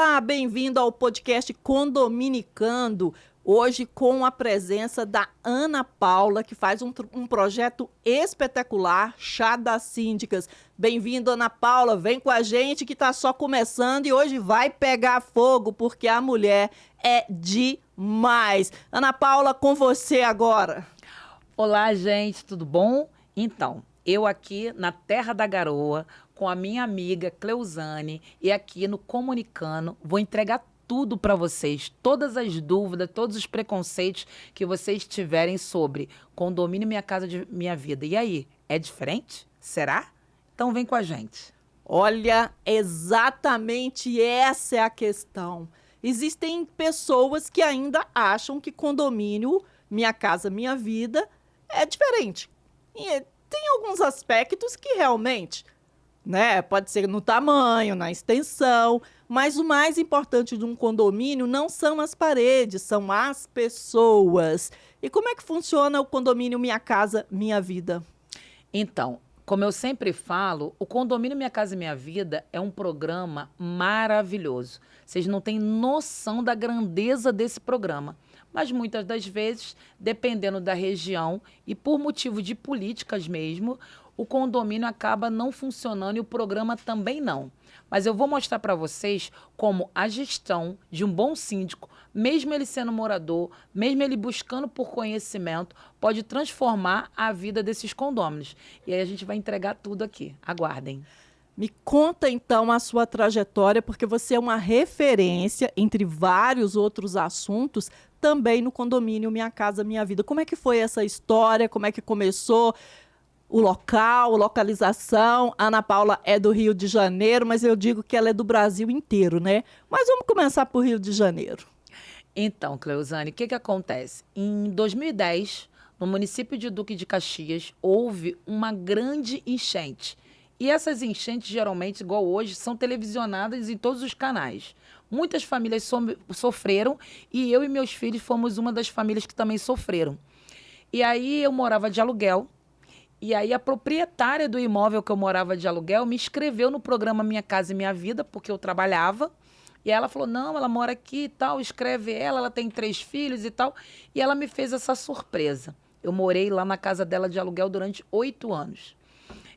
Olá, bem-vindo ao podcast Condominicando. Hoje com a presença da Ana Paula, que faz um projeto espetacular, Chá das Síndicas. Bem-vindo, Ana Paula, vem com a gente que está só começando e hoje vai pegar fogo, porque a mulher é demais. Ana Paula, com você agora. Olá, gente, tudo bom? Então, eu aqui na Terra da Garoa, com a minha amiga Cleuzane, e aqui no Comunicando, vou entregar tudo para vocês, todas as dúvidas, todos os preconceitos que vocês tiverem sobre condomínio Minha Casa de Minha Vida. E aí, é diferente? Será? Então vem com a gente. Olha, exatamente essa é a questão. Existem pessoas que ainda acham que condomínio Minha Casa Minha Vida é diferente. E tem alguns aspectos que realmente, né, pode ser no tamanho, na extensão, mas o mais importante de um condomínio não são as paredes, são as pessoas. E como é que funciona o condomínio Minha Casa Minha Vida? Então, como eu sempre falo, o Condomínio Minha Casa Minha Vida é um programa maravilhoso. Vocês não têm noção da grandeza desse programa. Mas muitas das vezes, dependendo da região e por motivo de políticas mesmo, o condomínio acaba não funcionando e o programa também não. Mas eu vou mostrar para vocês como a gestão de um bom síndico, mesmo ele sendo morador, mesmo ele buscando por conhecimento, pode transformar a vida desses condôminos. E aí a gente vai entregar tudo aqui. Aguardem. Me conta então a sua trajetória, porque você é uma referência entre vários outros assuntos também no condomínio Minha Casa Minha Vida. Como é que foi essa história? Como é que começou? O local, localização. A Ana Paula é do Rio de Janeiro, mas eu digo que ela é do Brasil inteiro, né? Mas vamos começar por Rio de Janeiro. Então, Cleuzane, o que acontece? Em 2010, no município de Duque de Caxias, houve uma grande enchente. E essas enchentes, geralmente, igual hoje, são televisionadas em todos os canais. Muitas famílias sofreram e eu e meus filhos fomos uma das famílias que também sofreram. E aí eu morava de aluguel. E aí a proprietária do imóvel que eu morava de aluguel me inscreveu no programa Minha Casa e Minha Vida, porque eu trabalhava. E ela falou, não, ela mora aqui e tal, escreve ela tem 3 filhos e tal. E ela me fez essa surpresa. Eu morei lá na casa dela de aluguel durante 8 anos.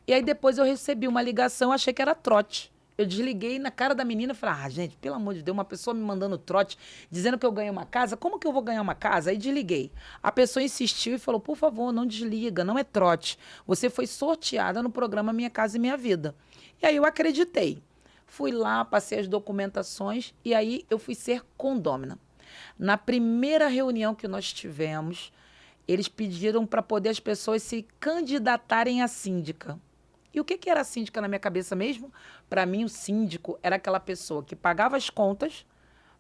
E aí depois eu recebi uma ligação, achei que era trote. Eu desliguei na cara da menina e falei, gente, pelo amor de Deus, uma pessoa me mandando trote, dizendo que eu ganhei uma casa, como que eu vou ganhar uma casa? Aí desliguei. A pessoa insistiu e falou, por favor, não desliga, não é trote. Você foi sorteada no programa Minha Casa e Minha Vida. E aí eu acreditei. Fui lá, passei as documentações e aí eu fui ser condômina. Na primeira reunião que nós tivemos, eles pediram para poder as pessoas se candidatarem a síndica. E o que era síndica na minha cabeça mesmo? Para mim, o síndico era aquela pessoa que pagava as contas,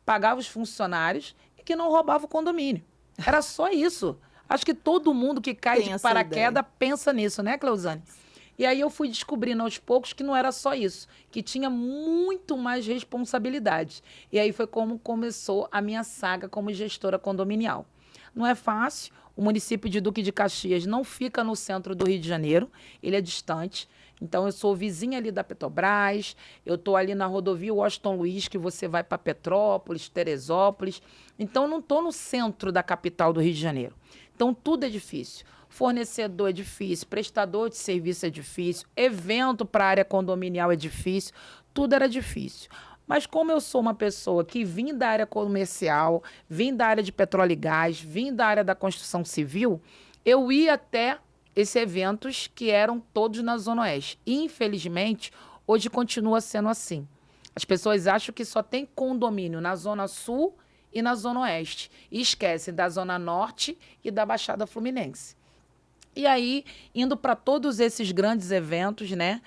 pagava os funcionários e que não roubava o condomínio. Era só isso. Acho que todo mundo que cai de paraquedas pensa nisso, né, Cleuzane? E aí eu fui descobrindo aos poucos que não era só isso, que tinha muito mais responsabilidade. E aí foi como começou a minha saga como gestora condominial. Não é fácil. O município de Duque de Caxias não fica no centro do Rio de Janeiro, ele é distante. Então, eu sou vizinha ali da Petrobras, eu estou ali na rodovia Washington Luiz, que você vai para Petrópolis, Teresópolis. Então, eu não estou no centro da capital do Rio de Janeiro. Então, tudo é difícil. Fornecedor é difícil, prestador de serviço é difícil, evento para a área condominial é difícil, tudo era difícil. Mas como eu sou uma pessoa que vim da área comercial, vim da área de petróleo e gás, vim da área da construção civil, eu ia até esses eventos que eram todos na Zona Oeste. E, infelizmente, hoje continua sendo assim. As pessoas acham que só tem condomínio na Zona Sul e na Zona Oeste. E esquecem da Zona Norte e da Baixada Fluminense. E aí, indo para todos esses grandes eventos, né?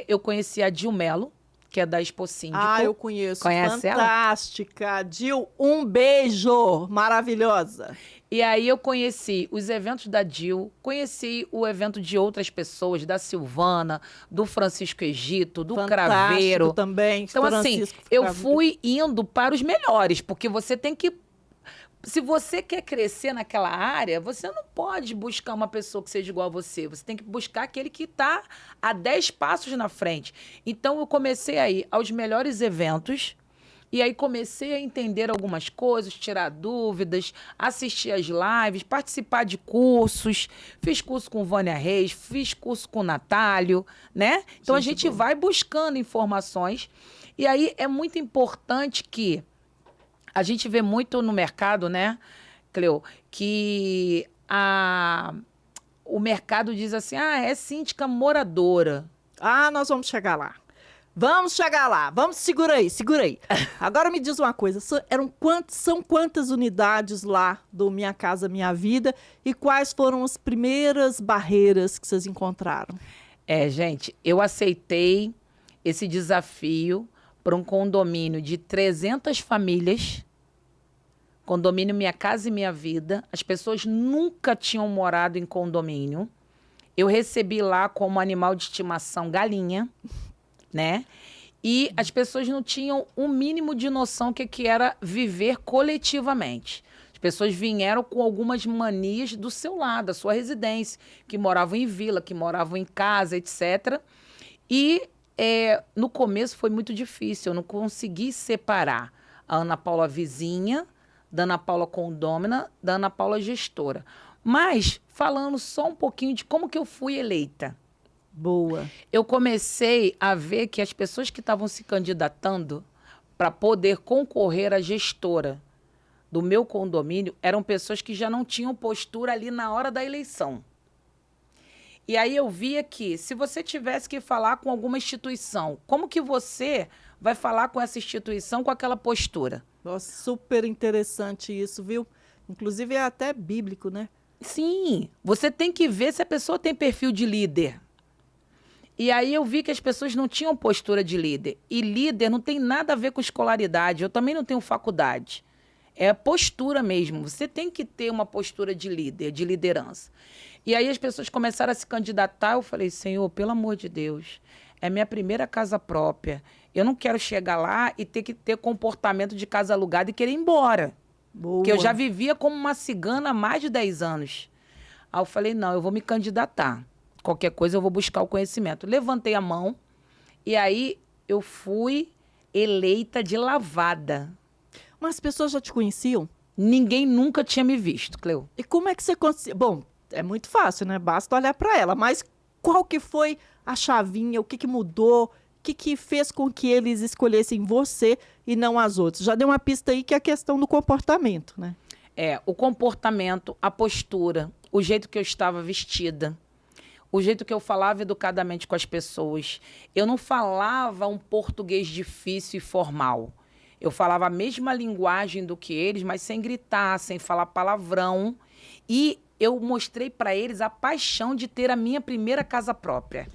Eu conheci a Dil Melo, que é da Expo Síndico. Ah, eu conheço. Conhece ela? Fantástica. Dil, um beijo. Maravilhosa. E aí eu conheci os eventos da Dil, conheci o evento de outras pessoas, da Silvana, do Francisco Egito, do Fantástico Craveiro. Também. Então, Francisco assim, eu fui indo para os melhores, porque você tem que... Se você quer crescer naquela área, você não pode buscar uma pessoa que seja igual a você. Você tem que buscar aquele que está a 10 passos na frente. Então, eu comecei a ir aos melhores eventos E aí comecei a entender algumas coisas, tirar dúvidas, assistir às lives, participar de cursos. Fiz curso com Vânia Reis, fiz curso com o Natálio, né? Então a gente vai buscando informações. E aí é muito importante que a gente vê muito no mercado, né, Cleo, que o mercado diz assim, é síndica moradora. Nós vamos chegar lá. Vamos chegar lá. Vamos, segura aí. Agora me diz uma coisa, são quantas unidades lá do Minha Casa Minha Vida e quais foram as primeiras barreiras que vocês encontraram? Gente, eu aceitei esse desafio para um condomínio de 300 famílias, condomínio Minha Casa e Minha Vida. As pessoas nunca tinham morado em condomínio. Eu recebi lá como animal de estimação galinha, né? E as pessoas não tinham o mínimo de noção que era viver coletivamente. As pessoas vieram com algumas manias do seu lado, da sua residência, que moravam em vila, que moravam em casa, etc. E no começo foi muito difícil, eu não consegui separar a Ana Paula vizinha, da Ana Paula condômina, da Ana Paula gestora. Mas, falando só um pouquinho de como que eu fui eleita. Boa. Eu comecei a ver que as pessoas que estavam se candidatando para poder concorrer à gestora do meu condomínio eram pessoas que já não tinham postura ali na hora da eleição. E aí eu via que, se você tivesse que falar com alguma instituição, como que você vai falar com essa instituição com aquela postura? Nossa, super interessante isso, viu? Inclusive é até bíblico, né? Sim, você tem que ver se a pessoa tem perfil de líder. E aí eu vi que as pessoas não tinham postura de líder. E líder não tem nada a ver com escolaridade. Eu também não tenho faculdade. É postura mesmo. Você tem que ter uma postura de líder, de liderança. E aí as pessoas começaram a se candidatar. Eu falei, Senhor, pelo amor de Deus, é minha primeira casa própria. Eu não quero chegar lá e ter que ter comportamento de casa alugada e querer ir embora. Boa. Porque eu já vivia como uma cigana há mais de 10 anos. Aí eu falei, não, eu vou me candidatar. Qualquer coisa eu vou buscar o conhecimento. Levantei a mão e aí eu fui eleita de lavada. Mas as pessoas já te conheciam? Ninguém nunca tinha me visto, Cleo. E como é que você conseguiu? Bom, é muito fácil, né? Basta olhar para ela. Mas qual que foi a chavinha? O que mudou? O que fez com que eles escolhessem você e não as outras? Já deu uma pista aí que é a questão do comportamento, né? O comportamento, a postura, o jeito que eu estava vestida, o jeito que eu falava educadamente com as pessoas. Eu não falava um português difícil e formal. Eu falava a mesma linguagem do que eles, mas sem gritar, sem falar palavrão. E eu mostrei para eles a paixão de ter a minha primeira casa própria.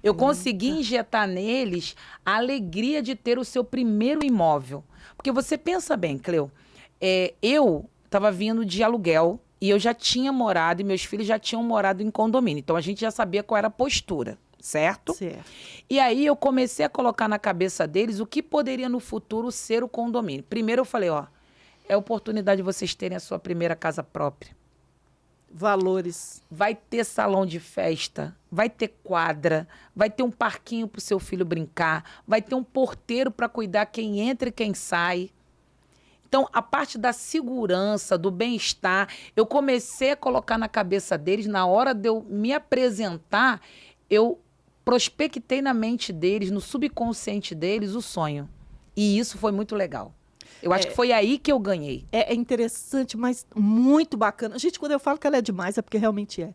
Eu consegui injetar neles a alegria de ter o seu primeiro imóvel. Porque você pensa bem, Cleo, eu estava vindo de aluguel e eu já tinha morado, e meus filhos já tinham morado em condomínio. Então, a gente já sabia qual era a postura, certo? Certo. E aí, eu comecei a colocar na cabeça deles o que poderia no futuro ser o condomínio. Primeiro, eu falei, é a oportunidade de vocês terem a sua primeira casa própria. Valores. Vai ter salão de festa, vai ter quadra, vai ter um parquinho para o seu filho brincar, vai ter um porteiro para cuidar quem entra e quem sai. Então, a parte da segurança, do bem-estar, eu comecei a colocar na cabeça deles, na hora de eu me apresentar, eu prospectei na mente deles, no subconsciente deles, o sonho. E isso foi muito legal. Eu acho que foi aí que eu ganhei. É interessante, mas muito bacana. Gente, quando eu falo que ela é demais, é porque realmente é.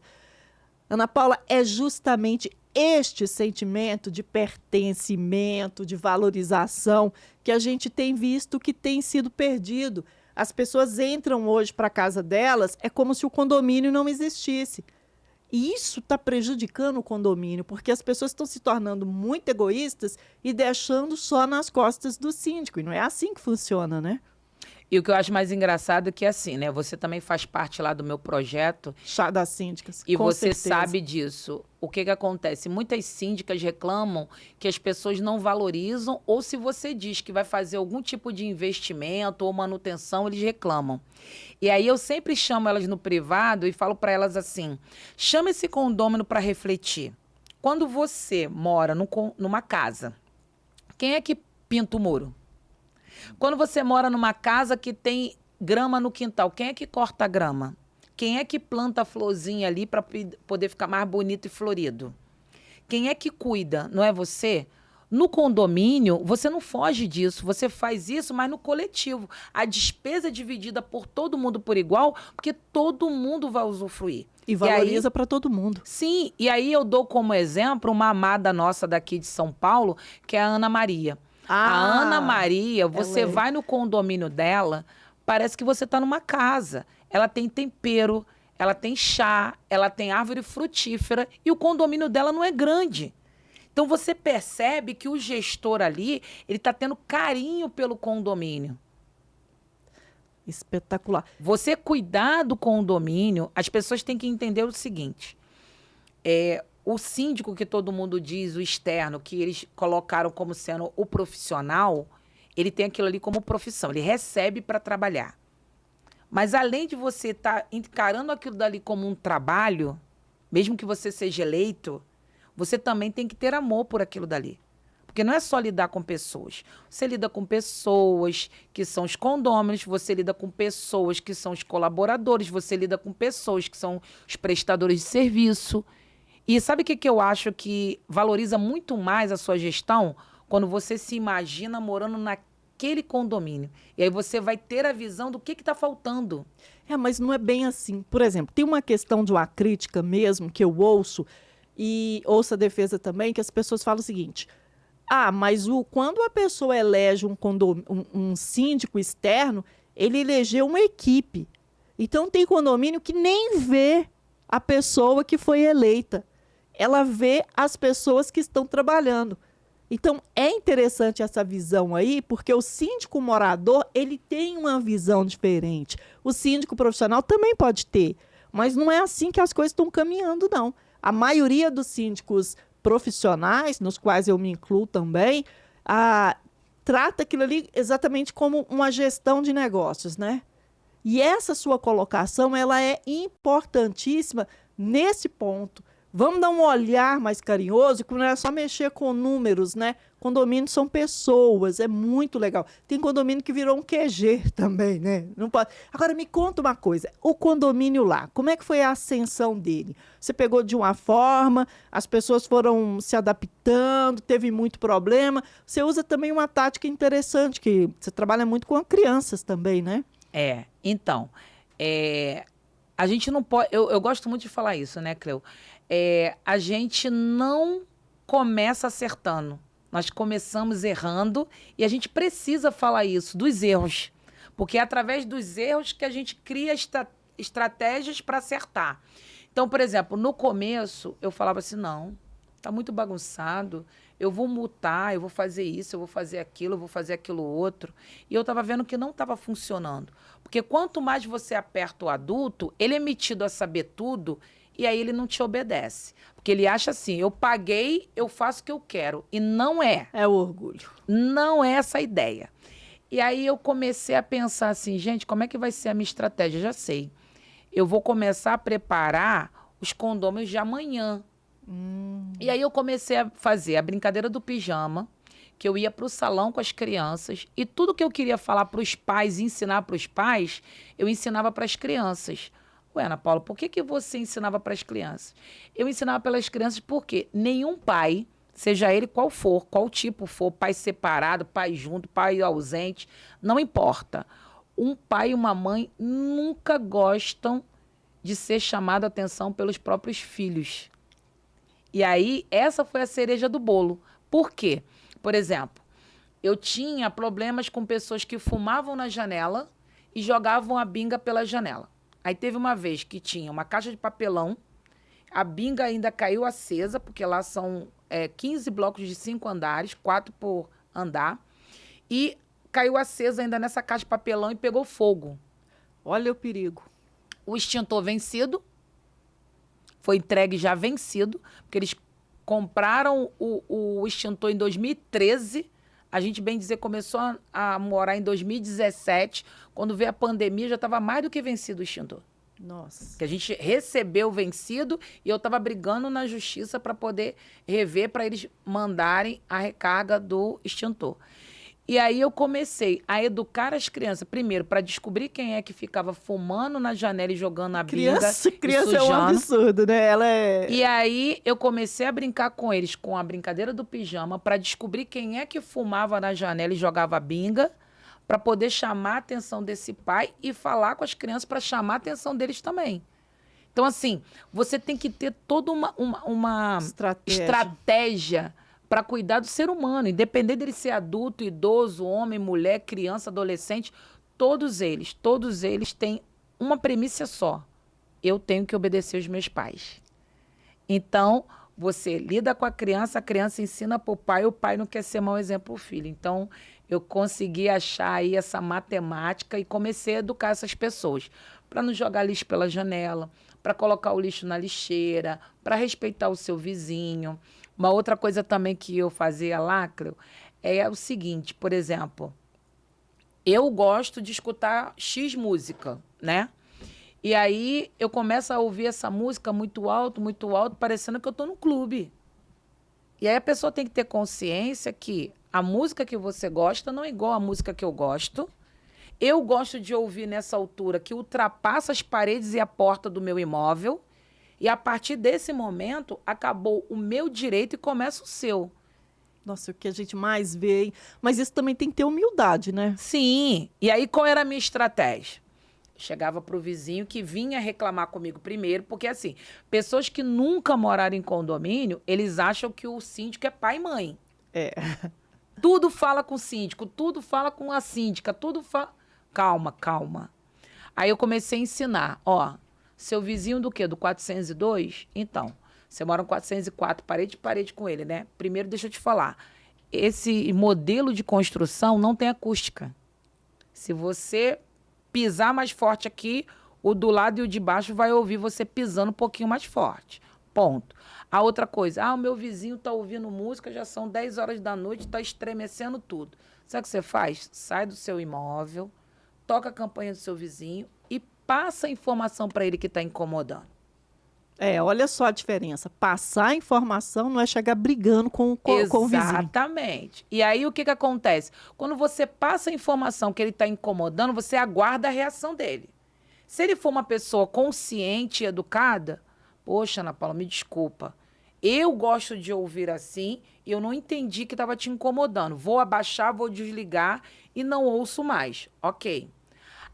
Ana Paula, é justamente este sentimento de pertencimento, de valorização, que a gente tem visto que tem sido perdido. As pessoas entram hoje para a casa delas, é como se o condomínio não existisse. E isso está prejudicando o condomínio, porque as pessoas estão se tornando muito egoístas e deixando só nas costas do síndico. E não é assim que funciona, né? E o que eu acho mais engraçado é que, assim, né? Você também faz parte lá do meu projeto. Chá das síndicas. E com você certeza. sabe disso. O que acontece? Muitas síndicas reclamam que as pessoas não valorizam, ou se você diz que vai fazer algum tipo de investimento ou manutenção, eles reclamam. E aí eu sempre chamo elas no privado e falo para elas assim, chama esse condômino para refletir. Quando você mora numa casa, quem é que pinta o muro? Quando você mora numa casa que tem grama no quintal, quem é que corta a grama? Quem é que planta a florzinha ali para poder ficar mais bonito e florido? Quem é que cuida? Não é você? No condomínio, você não foge disso. Você faz isso, mas no coletivo. A despesa é dividida por todo mundo por igual, porque todo mundo vai usufruir. E valoriza para todo mundo. Sim, e aí eu dou como exemplo uma amada nossa daqui de São Paulo, que é a Ana Maria. A Ana Maria, você vai no condomínio dela, parece que você está numa casa. Ela tem tempero, ela tem chá, ela tem árvore frutífera e o condomínio dela não é grande. Então você percebe que o gestor ali, ele está tendo carinho pelo condomínio. Espetacular. Você cuidar do condomínio, as pessoas têm que entender o seguinte. O síndico que todo mundo diz, o externo, que eles colocaram como sendo o profissional, ele tem aquilo ali como profissão, ele recebe para trabalhar. Mas além de você estar encarando aquilo dali como um trabalho, mesmo que você seja eleito, você também tem que ter amor por aquilo dali. Porque não é só lidar com pessoas. Você lida com pessoas que são os condôminos, você lida com pessoas que são os colaboradores, você lida com pessoas que são os prestadores de serviço. E sabe o que eu acho que valoriza muito mais a sua gestão? Quando você se imagina morando naquele condomínio. E aí você vai ter a visão do que está faltando. Mas não é bem assim. Por exemplo, tem uma questão de uma crítica mesmo que eu ouço, e ouço a defesa também, que as pessoas falam o seguinte: mas quando a pessoa elege um síndico externo, ele elegeu uma equipe. Então tem condomínio que nem vê a pessoa que foi eleita. Ela vê as pessoas que estão trabalhando. Então é interessante essa visão aí, porque o síndico morador, ele tem uma visão diferente. O síndico profissional também pode ter, mas não é assim que as coisas estão caminhando, não. A maioria dos síndicos profissionais, nos quais eu me incluo também, trata aquilo ali exatamente como uma gestão de negócios, né? E essa sua colocação, ela é importantíssima nesse ponto. Vamos dar um olhar mais carinhoso, que não é só mexer com números, né? Condomínios são pessoas, é muito legal. Tem condomínio que virou um QG também, né? Não pode. Agora, me conta uma coisa. O condomínio lá, como é que foi a ascensão dele? Você pegou de uma forma, as pessoas foram se adaptando, teve muito problema. Você usa também uma tática interessante, que você trabalha muito com crianças também, né? Então, a gente não pode... Eu gosto muito de falar isso, né, Cleo? A gente não começa acertando. Nós começamos errando e a gente precisa falar isso, dos erros. Porque é através dos erros que a gente cria estratégias para acertar. Então, por exemplo, no começo eu falava assim, não, tá muito bagunçado, eu vou multar, eu vou fazer isso, eu vou fazer aquilo, eu vou fazer aquilo outro. E eu estava vendo que não estava funcionando. Porque quanto mais você aperta o adulto, ele é metido a saber tudo e aí ele não te obedece. Porque ele acha assim, eu paguei, eu faço o que eu quero. E não é. É o orgulho. Não é essa a ideia. E aí eu comecei a pensar assim, gente, como é que vai ser a minha estratégia? Já sei. Eu vou começar a preparar os condôminos de amanhã. E aí eu comecei a fazer a brincadeira do pijama, que eu ia para o salão com as crianças, e tudo que eu queria falar para os pais, ensinar para os pais, eu ensinava para as crianças. Ué, Ana Paula, por que você ensinava para as crianças? Eu ensinava pelas crianças porque nenhum pai, seja ele qual for, qual tipo for, pai separado, pai junto, pai ausente, não importa. Um pai e uma mãe nunca gostam de ser chamado a atenção pelos próprios filhos. E aí, essa foi a cereja do bolo. Por quê? Por exemplo, eu tinha problemas com pessoas que fumavam na janela e jogavam a binga pela janela. Aí teve uma vez que tinha uma caixa de papelão, a binga ainda caiu acesa, porque lá são 15 blocos de 5 andares, 4 por andar, e caiu acesa ainda nessa caixa de papelão e pegou fogo. Olha o perigo. O extintor vencido, foi entregue já vencido, porque eles compraram o extintor em 2013, a gente, bem dizer, começou a morar em 2017, quando veio a pandemia já estava mais do que vencido o extintor. Nossa. Que a gente recebeu vencido e eu estava brigando na justiça para poder rever, para eles mandarem a recarga do extintor. E aí eu comecei a educar as crianças, primeiro, para descobrir quem é que ficava fumando na janela e jogando a binga Criança e é um sujando. absurdo, né? Ela é... E aí eu comecei a brincar com eles com a brincadeira do pijama para descobrir quem é que fumava na janela e jogava binga, para poder chamar a atenção desse pai e falar com as crianças para chamar a atenção deles também. Então, assim, você tem que ter toda uma estratégia para cuidar do ser humano, independente dele ser adulto, idoso, homem, mulher, criança, adolescente, todos eles têm uma premissa só. Eu tenho que obedecer os meus pais. Então, você lida com a criança ensina para o pai não quer ser mau exemplo para o filho. Então, eu consegui achar aí essa matemática e comecei a educar essas pessoas para não jogar lixo pela janela, para colocar o lixo na lixeira, para respeitar o seu vizinho. Uma outra coisa também que eu fazia lá, Cleo, é o seguinte, por exemplo, eu gosto de escutar X música, né? E aí eu começo a ouvir essa música muito alto, parecendo que eu estou no clube. E aí a pessoa tem que ter consciência que a música que você gosta não é igual à música que eu gosto. Eu gosto de ouvir nessa altura que ultrapassa as paredes e a porta do meu imóvel. E a partir desse momento, acabou o meu direito e começa o seu. Nossa, o que a gente mais vê, hein? Mas isso também tem que ter humildade, né? Sim. E aí, qual era a minha estratégia? Chegava para o vizinho que vinha reclamar comigo primeiro, porque assim, pessoas que nunca moraram em condomínio, eles acham que o síndico é pai e mãe. É. Tudo fala com o síndico, tudo fala com a síndica, tudo fala... Calma, calma. Aí eu comecei a ensinar, ó, seu vizinho do quê? Do 402? Então, você mora no 404, parede com ele, né? Primeiro, deixa eu te falar, esse modelo de construção não tem acústica. Se você pisar mais forte aqui, o do lado e o de baixo vai ouvir você pisando um pouquinho mais forte. Ponto. A outra coisa, o meu vizinho tá ouvindo música, já são 10 horas da noite, tá estremecendo tudo. Sabe o que você faz? Sai do seu imóvel, toca a campanha do seu vizinho e passa a informação para ele que está incomodando. Olha só a diferença. Passar a informação não é chegar brigando com o vizinho. Exatamente. E aí, o que acontece? Quando você passa a informação que ele está incomodando, você aguarda a reação dele. Se ele for uma pessoa consciente e educada, poxa, Ana Paula, me desculpa. Eu gosto de ouvir assim e eu não entendi que estava te incomodando. Vou abaixar, vou desligar e não ouço mais. Ok.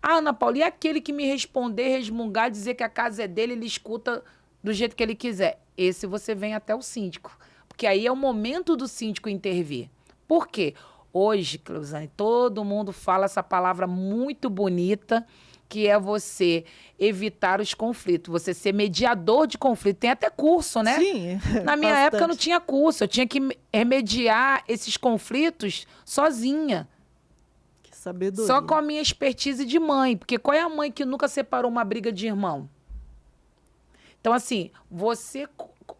Ana Paula, e aquele que me responder, resmungar, dizer que a casa é dele, ele escuta do jeito que ele quiser? Esse você vem até o síndico. Porque aí é o momento do síndico intervir. Por quê? Hoje, Cleuzane, todo mundo fala essa palavra muito bonita, que é você evitar os conflitos, você ser mediador de conflito. Tem até curso, né? Sim, na minha época não tinha curso, eu tinha que remediar esses conflitos sozinha. Que sabedoria. Só com a minha expertise de mãe, porque qual é a mãe que nunca separou uma briga de irmão? Então, assim,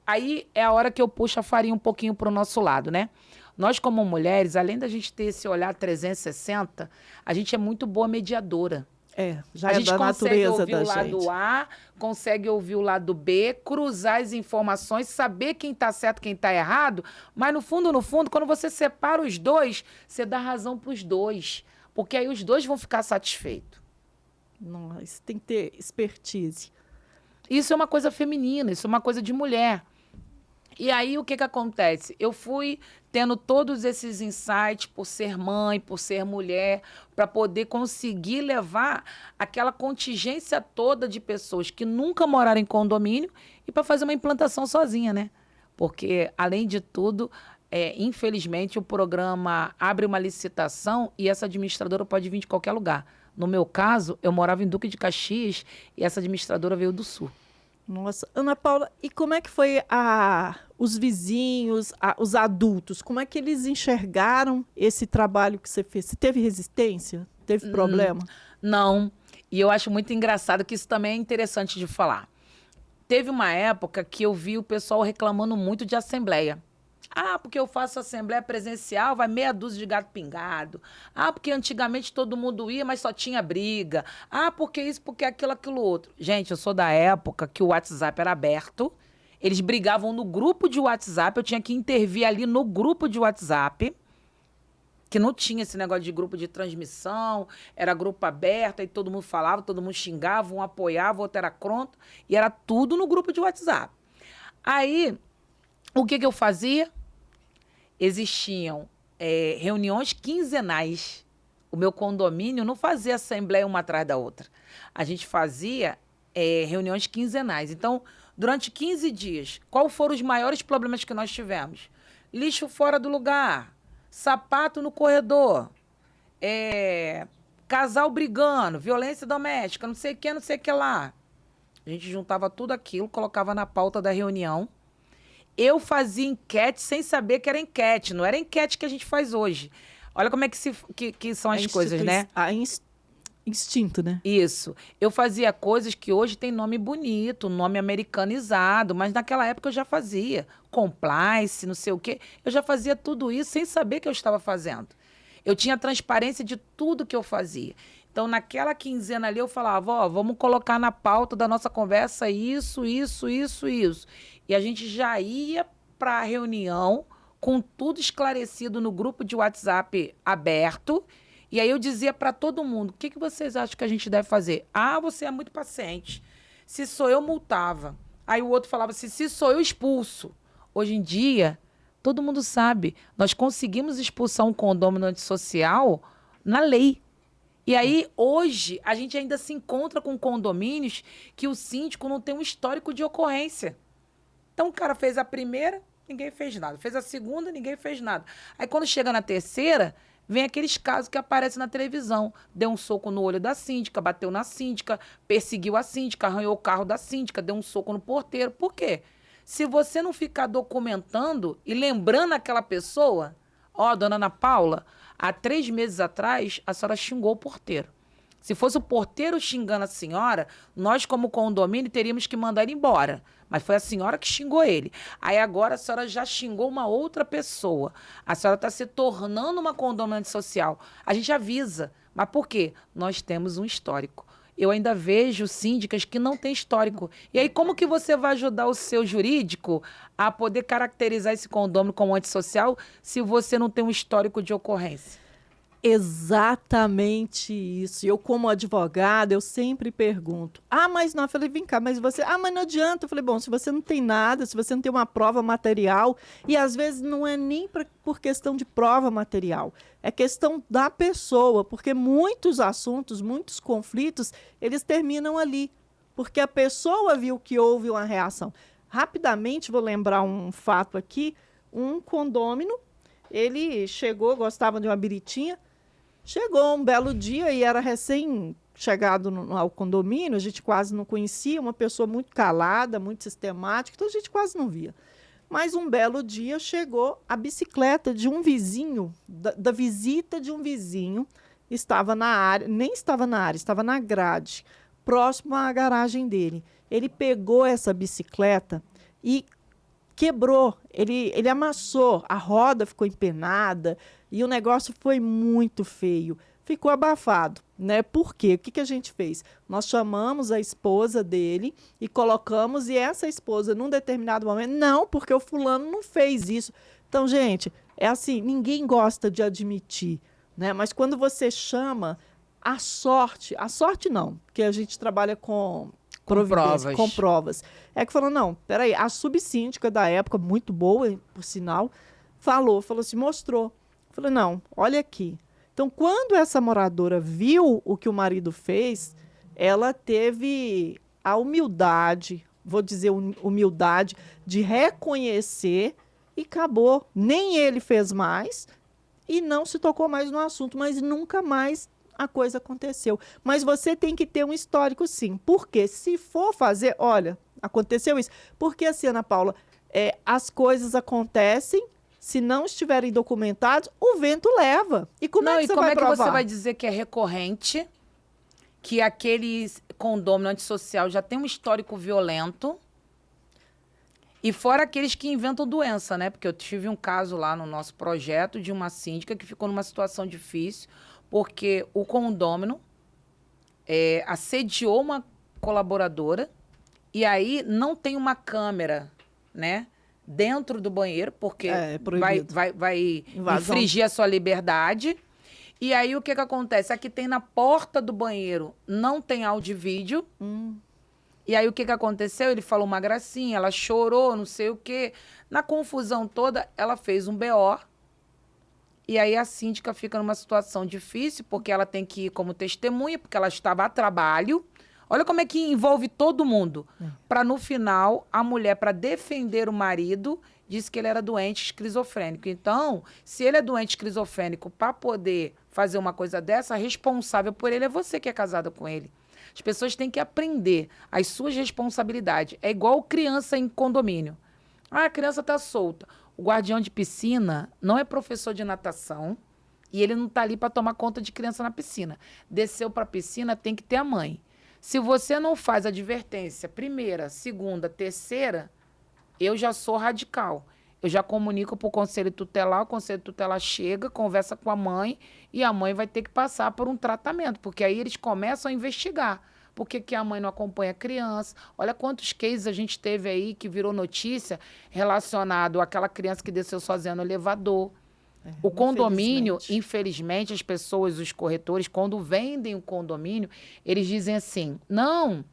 aí é a hora que eu puxo a farinha um pouquinho para o nosso lado, né? Nós, como mulheres, além da gente ter esse olhar 360, a gente é muito boa mediadora. Já é da natureza da gente. A gente consegue ouvir o lado A, consegue ouvir o lado B, cruzar as informações, saber quem está certo, quem está errado, mas no fundo, quando você separa os dois, você dá razão para os dois, porque aí os dois vão ficar satisfeitos. Não, isso tem que ter expertise. Isso é uma coisa feminina, isso é uma coisa de mulher. E aí, o que acontece? Eu fui tendo todos esses insights por ser mãe, por ser mulher, para poder conseguir levar aquela contingência toda de pessoas que nunca moraram em condomínio e para fazer uma implantação sozinha, né? Porque, além de tudo, infelizmente, o programa abre uma licitação e essa administradora pode vir de qualquer lugar. No meu caso, eu morava em Duque de Caxias e essa administradora veio do Sul. Nossa, Ana Paula, e como é que foi os vizinhos, os adultos, como é que eles enxergaram esse trabalho que você fez? Você teve resistência? Teve problema? Não, e eu acho muito engraçado que isso também é interessante de falar. Teve uma época que eu vi o pessoal reclamando muito de assembleia. Porque eu faço assembleia presencial, vai meia dúzia de gato pingado. Porque antigamente todo mundo ia, mas só tinha briga. Porque isso, porque aquilo, aquilo outro. Gente, eu sou da época que o WhatsApp era aberto. Eles brigavam no grupo de WhatsApp, eu tinha que intervir ali no grupo de WhatsApp. que não tinha esse negócio de grupo de transmissão, era grupo aberto, aí todo mundo falava, todo mundo xingava, um apoiava, o outro era contra, e era tudo no grupo de WhatsApp. Aí, o que eu fazia? Existiam reuniões quinzenais. O meu condomínio não fazia assembleia uma atrás da outra. A gente fazia reuniões quinzenais. Então, durante 15 dias, quais foram os maiores problemas que nós tivemos? Lixo fora do lugar, sapato no corredor, casal brigando, violência doméstica, não sei o que lá. A gente juntava tudo aquilo, colocava na pauta da reunião. Eu fazia enquete sem saber que era enquete. Não era enquete que a gente faz hoje. Olha como é que são as coisas, né? Instinto, né? Isso. Eu fazia coisas que hoje tem nome bonito, nome americanizado, mas naquela época eu já fazia. Compliance, não sei o quê. Eu já fazia tudo isso sem saber que eu estava fazendo. Eu tinha transparência de tudo que eu fazia. Então, naquela quinzena ali, eu falava, vamos colocar na pauta da nossa conversa isso. E a gente já ia para a reunião com tudo esclarecido no grupo de WhatsApp aberto. E aí eu dizia para todo mundo, o que vocês acham que a gente deve fazer? Ah, você é muito paciente. Se sou eu, multava. Aí o outro falava assim, se sou eu, expulso. Hoje em dia, todo mundo sabe, nós conseguimos expulsar um condômino antissocial na lei. E aí, hoje, a gente ainda se encontra com condomínios que o síndico não tem um histórico de ocorrência. Então, o cara fez a primeira, ninguém fez nada. Fez a segunda, ninguém fez nada. Aí, quando chega na terceira, vem aqueles casos que aparecem na televisão. Deu um soco no olho da síndica, bateu na síndica, perseguiu a síndica, arranhou o carro da síndica, deu um soco no porteiro. Por quê? Se você não ficar documentando e lembrando aquela pessoa, dona Ana Paula, há 3 meses atrás, a senhora xingou o porteiro. Se fosse o porteiro xingando a senhora, nós, como condomínio, teríamos que mandar ele embora. Mas foi a senhora que xingou ele. Aí agora a senhora já xingou uma outra pessoa. A senhora está se tornando uma condomínio social. A gente avisa. Mas por quê? Nós temos um histórico. Eu ainda vejo síndicas que não têm histórico. E aí, como que você vai ajudar o seu jurídico a poder caracterizar esse condômino como antissocial se você não tem um histórico de ocorrência? Exatamente isso. Eu, como advogada, eu sempre pergunto. Mas não, eu falei, vem cá, mas você... mas não adianta. Eu falei, bom, se você não tem nada, se você não tem uma prova material, e às vezes não é nem por questão de prova material, é questão da pessoa, porque muitos assuntos, muitos conflitos, eles terminam ali, porque a pessoa viu que houve uma reação. Rapidamente, vou lembrar um fato aqui, um condômino, ele chegou, gostava de uma biritinha, chegou um belo dia e era recém-chegado ao condomínio, a gente quase não conhecia, uma pessoa muito calada, muito sistemática, então a gente quase não via. Mas um belo dia chegou a bicicleta de um vizinho, da visita de um vizinho, estava na área, nem estava na área, estava na grade, próximo à garagem dele. Ele pegou essa bicicleta e quebrou, ele amassou, a roda ficou empenada e o negócio foi muito feio. Ficou abafado, né? Por quê? O que a gente fez? Nós chamamos a esposa dele e colocamos, e essa esposa, num determinado momento, não, porque o fulano não fez isso. Então, gente, é assim, ninguém gosta de admitir, né? Mas quando você chama a sorte não, porque a gente trabalha com provas. É que falou, não, peraí, a subsíndica da época, muito boa, por sinal, falou assim, mostrou. Falei, não, olha aqui. Então, quando essa moradora viu o que o marido fez, ela teve a humildade, vou dizer humildade, de reconhecer e acabou. Nem ele fez mais e não se tocou mais no assunto, mas nunca mais a coisa aconteceu. Mas você tem que ter um histórico, sim. Porque se for fazer, olha, aconteceu isso. Porque assim, Ana Paula, as coisas acontecem, se não estiverem documentados, o vento leva. E como é que você vai provar? Você vai dizer que é recorrente, que aquele condômino antissocial já tem um histórico violento, e fora aqueles que inventam doença, né? Porque eu tive um caso lá no nosso projeto de uma síndica que ficou numa situação difícil, porque o condômino assediou uma colaboradora e aí não tem uma câmera, né, dentro do banheiro, porque É vai, proibido. vai Invasão. infringir a sua liberdade. E aí, o que acontece? Aqui tem na porta do banheiro, não tem áudio e vídeo. E aí, o que aconteceu? Ele falou uma gracinha, ela chorou, não sei o quê. Na confusão toda, ela fez um BO. E aí, a síndica fica numa situação difícil, porque ela tem que ir como testemunha, porque ela estava a trabalho. Olha como é que envolve todo mundo. Para, no final, a mulher, para defender o marido, disse que ele era doente esquizofrênico. Então, se ele é doente esquizofrênico, para poder fazer uma coisa dessa, a responsável por ele é você que é casada com ele. As pessoas têm que aprender as suas responsabilidades. É igual criança em condomínio. Ah, a criança está solta. O guardião de piscina não é professor de natação e ele não está ali para tomar conta de criança na piscina. Desceu para a piscina, tem que ter a mãe. Se você não faz advertência, primeira, segunda, terceira, eu já sou radical. Eu já comunico para o conselho tutelar, o conselho tutelar chega, conversa com a mãe e a mãe vai ter que passar por um tratamento, porque aí eles começam a investigar. Por que a mãe não acompanha a criança? Olha quantos cases a gente teve aí que virou notícia relacionado àquela criança que desceu sozinha no elevador. O condomínio, infelizmente, as pessoas, os corretores, quando vendem o condomínio, eles dizem assim, não,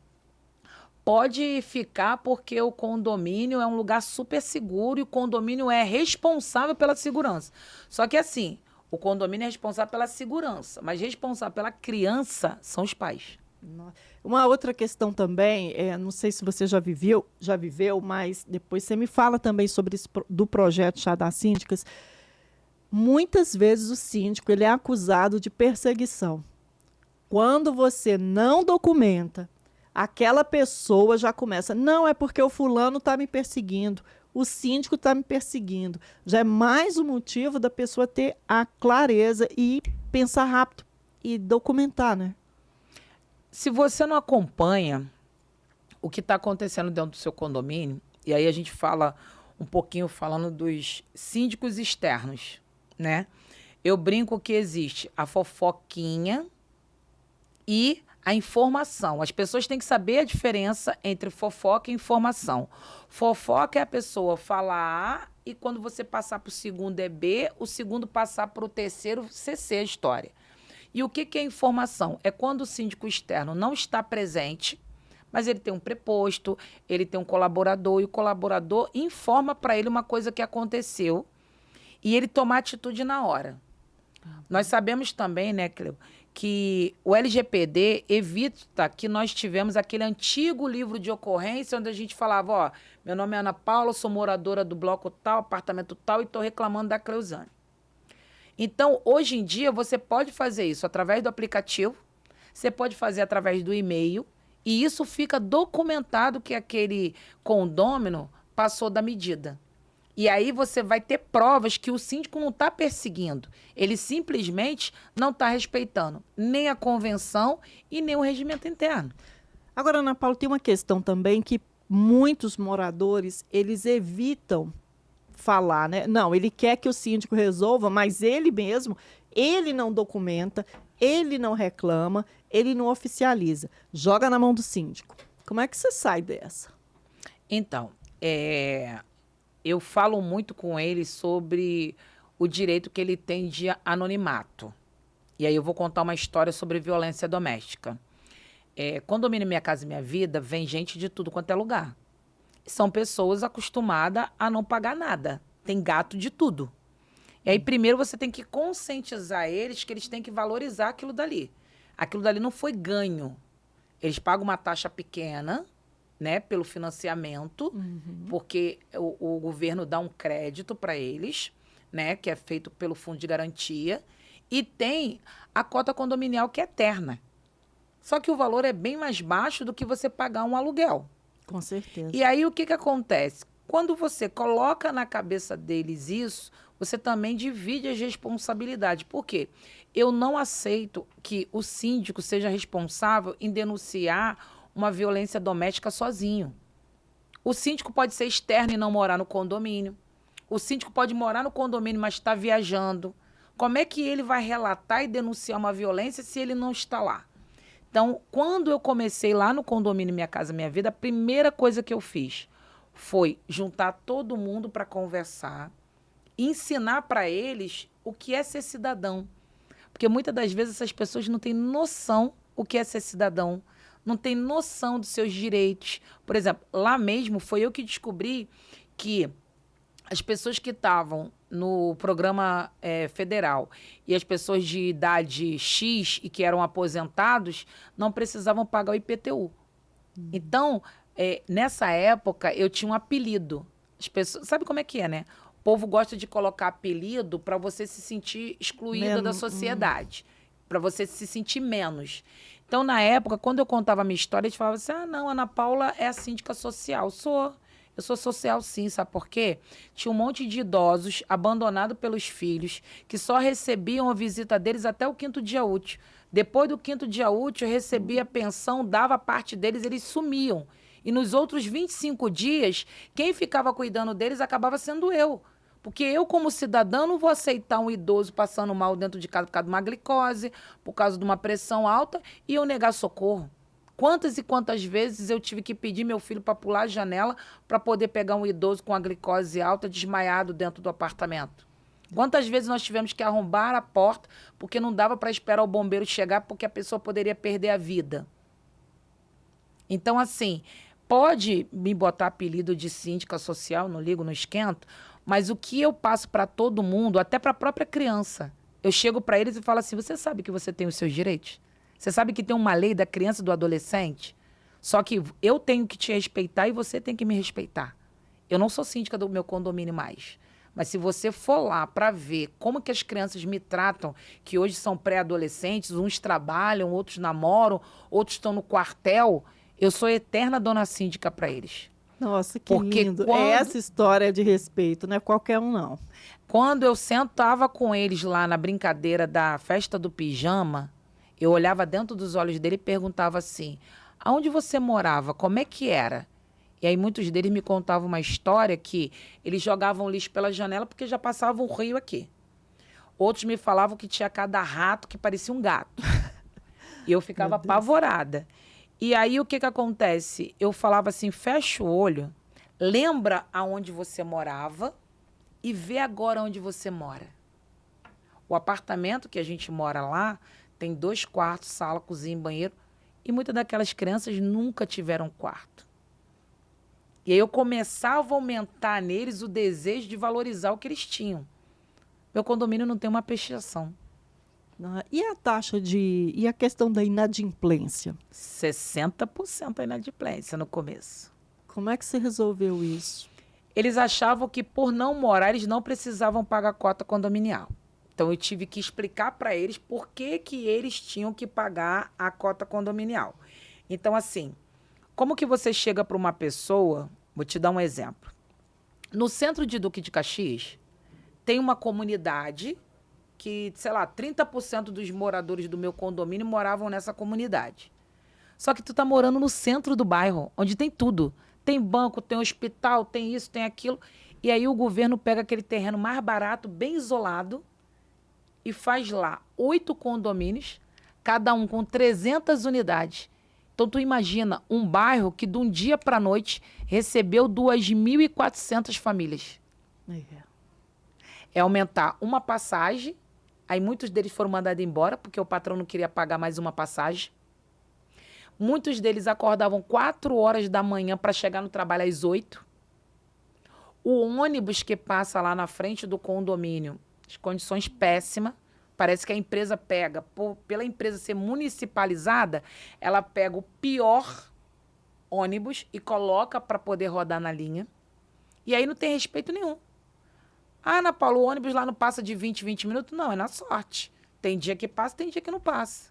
pode ficar porque o condomínio é um lugar super seguro e o condomínio é responsável pela segurança. Só que assim, o condomínio é responsável pela segurança, mas responsável pela criança são os pais. Uma outra questão também, não sei se você já viveu, mas depois você me fala também sobre do projeto Chá das Síndicas. Muitas vezes o síndico ele é acusado de perseguição. Quando você não documenta, aquela pessoa já começa, não é porque o fulano está me perseguindo, o síndico está me perseguindo. Já é mais um motivo da pessoa ter a clareza e pensar rápido e documentar, né? Se você não acompanha o que está acontecendo dentro do seu condomínio, e aí a gente fala um pouquinho falando dos síndicos externos, né? Eu brinco que existe a fofoquinha e a informação. As pessoas têm que saber a diferença entre fofoca e informação. Fofoca é a pessoa falar A e quando você passar para o segundo é B, o segundo passar para o terceiro, CC a história. E o que é informação? É quando o síndico externo não está presente, mas ele tem um preposto, ele tem um colaborador, e o colaborador informa para ele uma coisa que aconteceu e ele tomar atitude na hora. Nós sabemos também, né, Cleo, que o LGPD evita que nós tivemos aquele antigo livro de ocorrência onde a gente falava, ó, meu nome é Ana Paula, sou moradora do bloco tal, apartamento tal e estou reclamando da Cleuzane. Então, hoje em dia, você pode fazer isso através do aplicativo, você pode fazer através do e-mail, e isso fica documentado que aquele condômino passou da medida. E aí você vai ter provas que o síndico não está perseguindo. Ele simplesmente não está respeitando nem a convenção e nem o regimento interno. Agora, Ana Paula, tem uma questão também que muitos moradores, eles evitam falar, né? Não, ele quer que o síndico resolva, mas ele mesmo, ele não documenta, ele não reclama, ele não oficializa. Joga na mão do síndico. Como é que você sai dessa? Então, eu falo muito com ele sobre o direito que ele tem de anonimato. E aí eu vou contar uma história sobre violência doméstica. Condomínio Minha Casa Minha Vida vem gente de tudo quanto é lugar. São pessoas acostumadas a não pagar nada. Tem gato de tudo. E aí, primeiro, você tem que conscientizar eles que eles têm que valorizar aquilo dali. Aquilo dali não foi ganho. Eles pagam uma taxa pequena, né, pelo financiamento, porque o governo dá um crédito para eles, né, que é feito pelo Fundo de Garantia, e tem a cota condominial que é eterna. Só que o valor é bem mais baixo do que você pagar um aluguel. Com certeza. E aí, o que acontece? Quando você coloca na cabeça deles isso, você também divide as responsabilidades. Por quê? Eu não aceito que o síndico seja responsável em denunciar uma violência doméstica sozinho. O síndico pode ser externo e não morar no condomínio. O síndico pode morar no condomínio, mas está viajando. Como é que ele vai relatar e denunciar uma violência se ele não está lá? Então, quando eu comecei lá no condomínio Minha Casa Minha Vida, a primeira coisa que eu fiz foi juntar todo mundo para conversar, ensinar para eles o que é ser cidadão. Porque muitas das vezes essas pessoas não têm noção o que é ser cidadão, não têm noção dos seus direitos. Por exemplo, lá mesmo foi eu que descobri que as pessoas que estavam no programa federal e as pessoas de idade X e que eram aposentados não precisavam pagar o IPTU. Então, nessa época, eu tinha um apelido. As pessoas, sabe como é que é, né? O povo gosta de colocar apelido para você se sentir excluída da sociedade, para você se sentir menos. Então, na época, quando eu contava a minha história, eles falavam assim, ah, não, Ana Paula é a síndica social. Eu sou social sim, sabe por quê? Tinha um monte de idosos abandonados pelos filhos, que só recebiam a visita deles até o 5º dia útil. Depois do 5º dia útil, eu recebia a pensão, dava parte deles, eles sumiam. E nos outros 25 dias, quem ficava cuidando deles acabava sendo eu. Porque eu, como cidadã, não vou aceitar um idoso passando mal dentro de casa por causa de uma glicose, por causa de uma pressão alta, e eu negar socorro. Quantas e quantas vezes eu tive que pedir meu filho para pular a janela para poder pegar um idoso com a glicose alta desmaiado dentro do apartamento? Quantas vezes nós tivemos que arrombar a porta porque não dava para esperar o bombeiro chegar porque a pessoa poderia perder a vida? Então, assim, pode me botar apelido de síndica social, não ligo, não esquento, mas o que eu passo para todo mundo, até para a própria criança, eu chego para eles e falo assim, você sabe que você tem os seus direitos? Você sabe que tem uma lei da criança e do adolescente? Só que eu tenho que te respeitar e você tem que me respeitar. Eu não sou síndica do meu condomínio mais. Mas se você for lá para ver como que as crianças me tratam, que hoje são pré-adolescentes, uns trabalham, outros namoram, outros estão no quartel, eu sou eterna dona síndica para eles. Nossa, que lindo. É essa história de respeito, não é qualquer um, não. Quando eu sentava com eles lá na brincadeira da festa do pijama, eu olhava dentro dos olhos dele e perguntava assim, aonde você morava? Como é que era? E aí muitos deles me contavam uma história que eles jogavam lixo pela janela porque já passava um rio aqui. Outros me falavam que tinha cada rato que parecia um gato. E eu ficava apavorada. E aí o que acontece? Eu falava assim, fecha o olho, lembra aonde você morava e vê agora onde você mora. O apartamento que a gente mora lá tem 2 quartos, sala, cozinha e banheiro. E muitas daquelas crianças nunca tiveram quarto. E aí eu começava a aumentar neles o desejo de valorizar o que eles tinham. Meu condomínio não tem uma pichação. E a taxa e a questão da inadimplência? 60% a inadimplência no começo. Como é que você resolveu isso? Eles achavam que por não morar, eles não precisavam pagar cota condominial. Então eu tive que explicar para eles por que eles tinham que pagar a cota condominial. Então assim, como que você chega para uma pessoa, vou te dar um exemplo. No centro de Duque de Caxias, tem uma comunidade que, sei lá, 30% dos moradores do meu condomínio moravam nessa comunidade. Só que tu tá morando no centro do bairro, onde tem tudo. Tem banco, tem hospital, tem isso, tem aquilo. E aí o governo pega aquele terreno mais barato, bem isolado, e faz lá 8 condomínios, cada um com 300 unidades. Então, tu imagina um bairro que de um dia para a noite recebeu 2.400 famílias. É aumentar uma passagem, aí muitos deles foram mandados embora, porque o patrão não queria pagar mais uma passagem. Muitos deles acordavam 4 horas da manhã para chegar no trabalho às 8. O ônibus que passa lá na frente do condomínio, as condições péssimas. Parece que a empresa pega, pela empresa ser municipalizada, ela pega o pior ônibus e coloca para poder rodar na linha. E aí não tem respeito nenhum. Ah, Ana Paula, o ônibus lá não passa de 20 minutos? Não, é na sorte. Tem dia que passa, tem dia que não passa.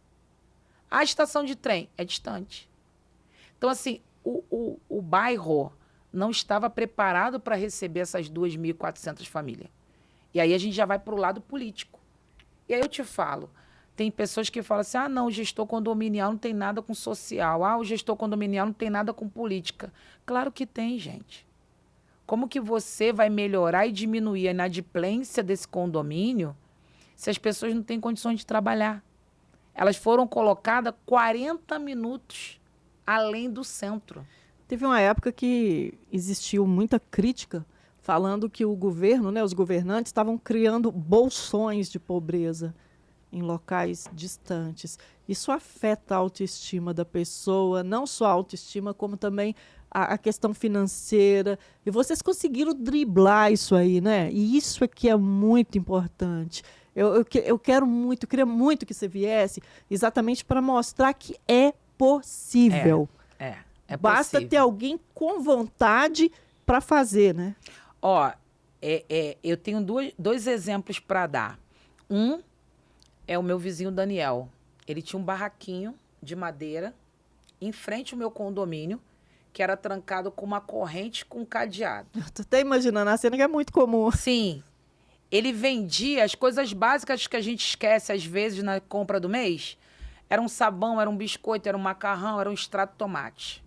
A estação de trem é distante. Então, assim, o bairro não estava preparado para receber essas 2.400 famílias. E aí a gente já vai para o lado político. E aí eu te falo, tem pessoas que falam assim, ah, não, o gestor condominial não tem nada com social. Ah, o gestor condominial não tem nada com política. Claro que tem, gente. Como que você vai melhorar e diminuir a inadimplência desse condomínio se as pessoas não têm condições de trabalhar? Elas foram colocadas 40 minutos além do centro. Teve uma época que existiu muita crítica falando que o governo, né, os governantes estavam criando bolsões de pobreza em locais distantes. Isso afeta a autoestima da pessoa, não só a autoestima, como também a questão financeira. E vocês conseguiram driblar isso aí, né? E isso é que é muito importante. Eu queria muito que você viesse exatamente para mostrar que é possível. É Basta possível. ter alguém com vontade para fazer, né? Ó, eu tenho dois exemplos para dar. Um é o meu vizinho Daniel. Ele tinha um barraquinho de madeira em frente ao meu condomínio, que era trancado com uma corrente com cadeado. Eu tô até imaginando a cena que é muito comum. Sim, ele vendia as coisas básicas que a gente esquece às vezes na compra do mês. Era um sabão, era um biscoito, era um macarrão, era um extrato de tomate.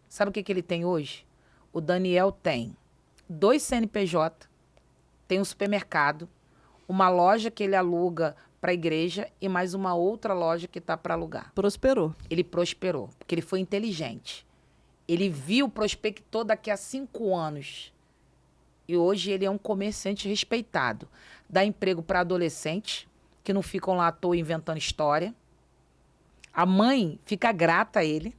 Sabe o que ele tem hoje? O Daniel tem 2 CNPJ, tem um supermercado, uma loja que ele aluga para a igreja e mais uma outra loja que está para alugar. Prosperou. Ele prosperou, porque ele foi inteligente. Ele viu, prospectou daqui a 5 anos. E hoje ele é um comerciante respeitado. Dá emprego para adolescentes, que não ficam lá à toa inventando história. A mãe fica grata a ele.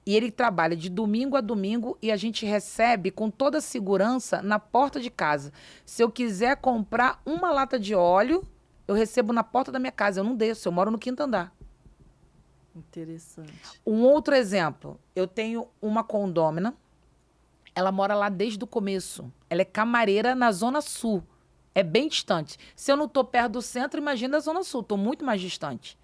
E ele trabalha de domingo a domingo e a gente recebe com toda segurança na porta de casa. Se eu quiser comprar uma lata de óleo, eu recebo na porta da minha casa. Eu não desço, eu moro no 5º andar. Interessante. Um outro exemplo, eu tenho uma condômina, ela mora lá desde o começo. Ela é camareira na Zona Sul. É bem distante. Se eu não estou perto do centro, imagina a Zona Sul, estou muito mais distante.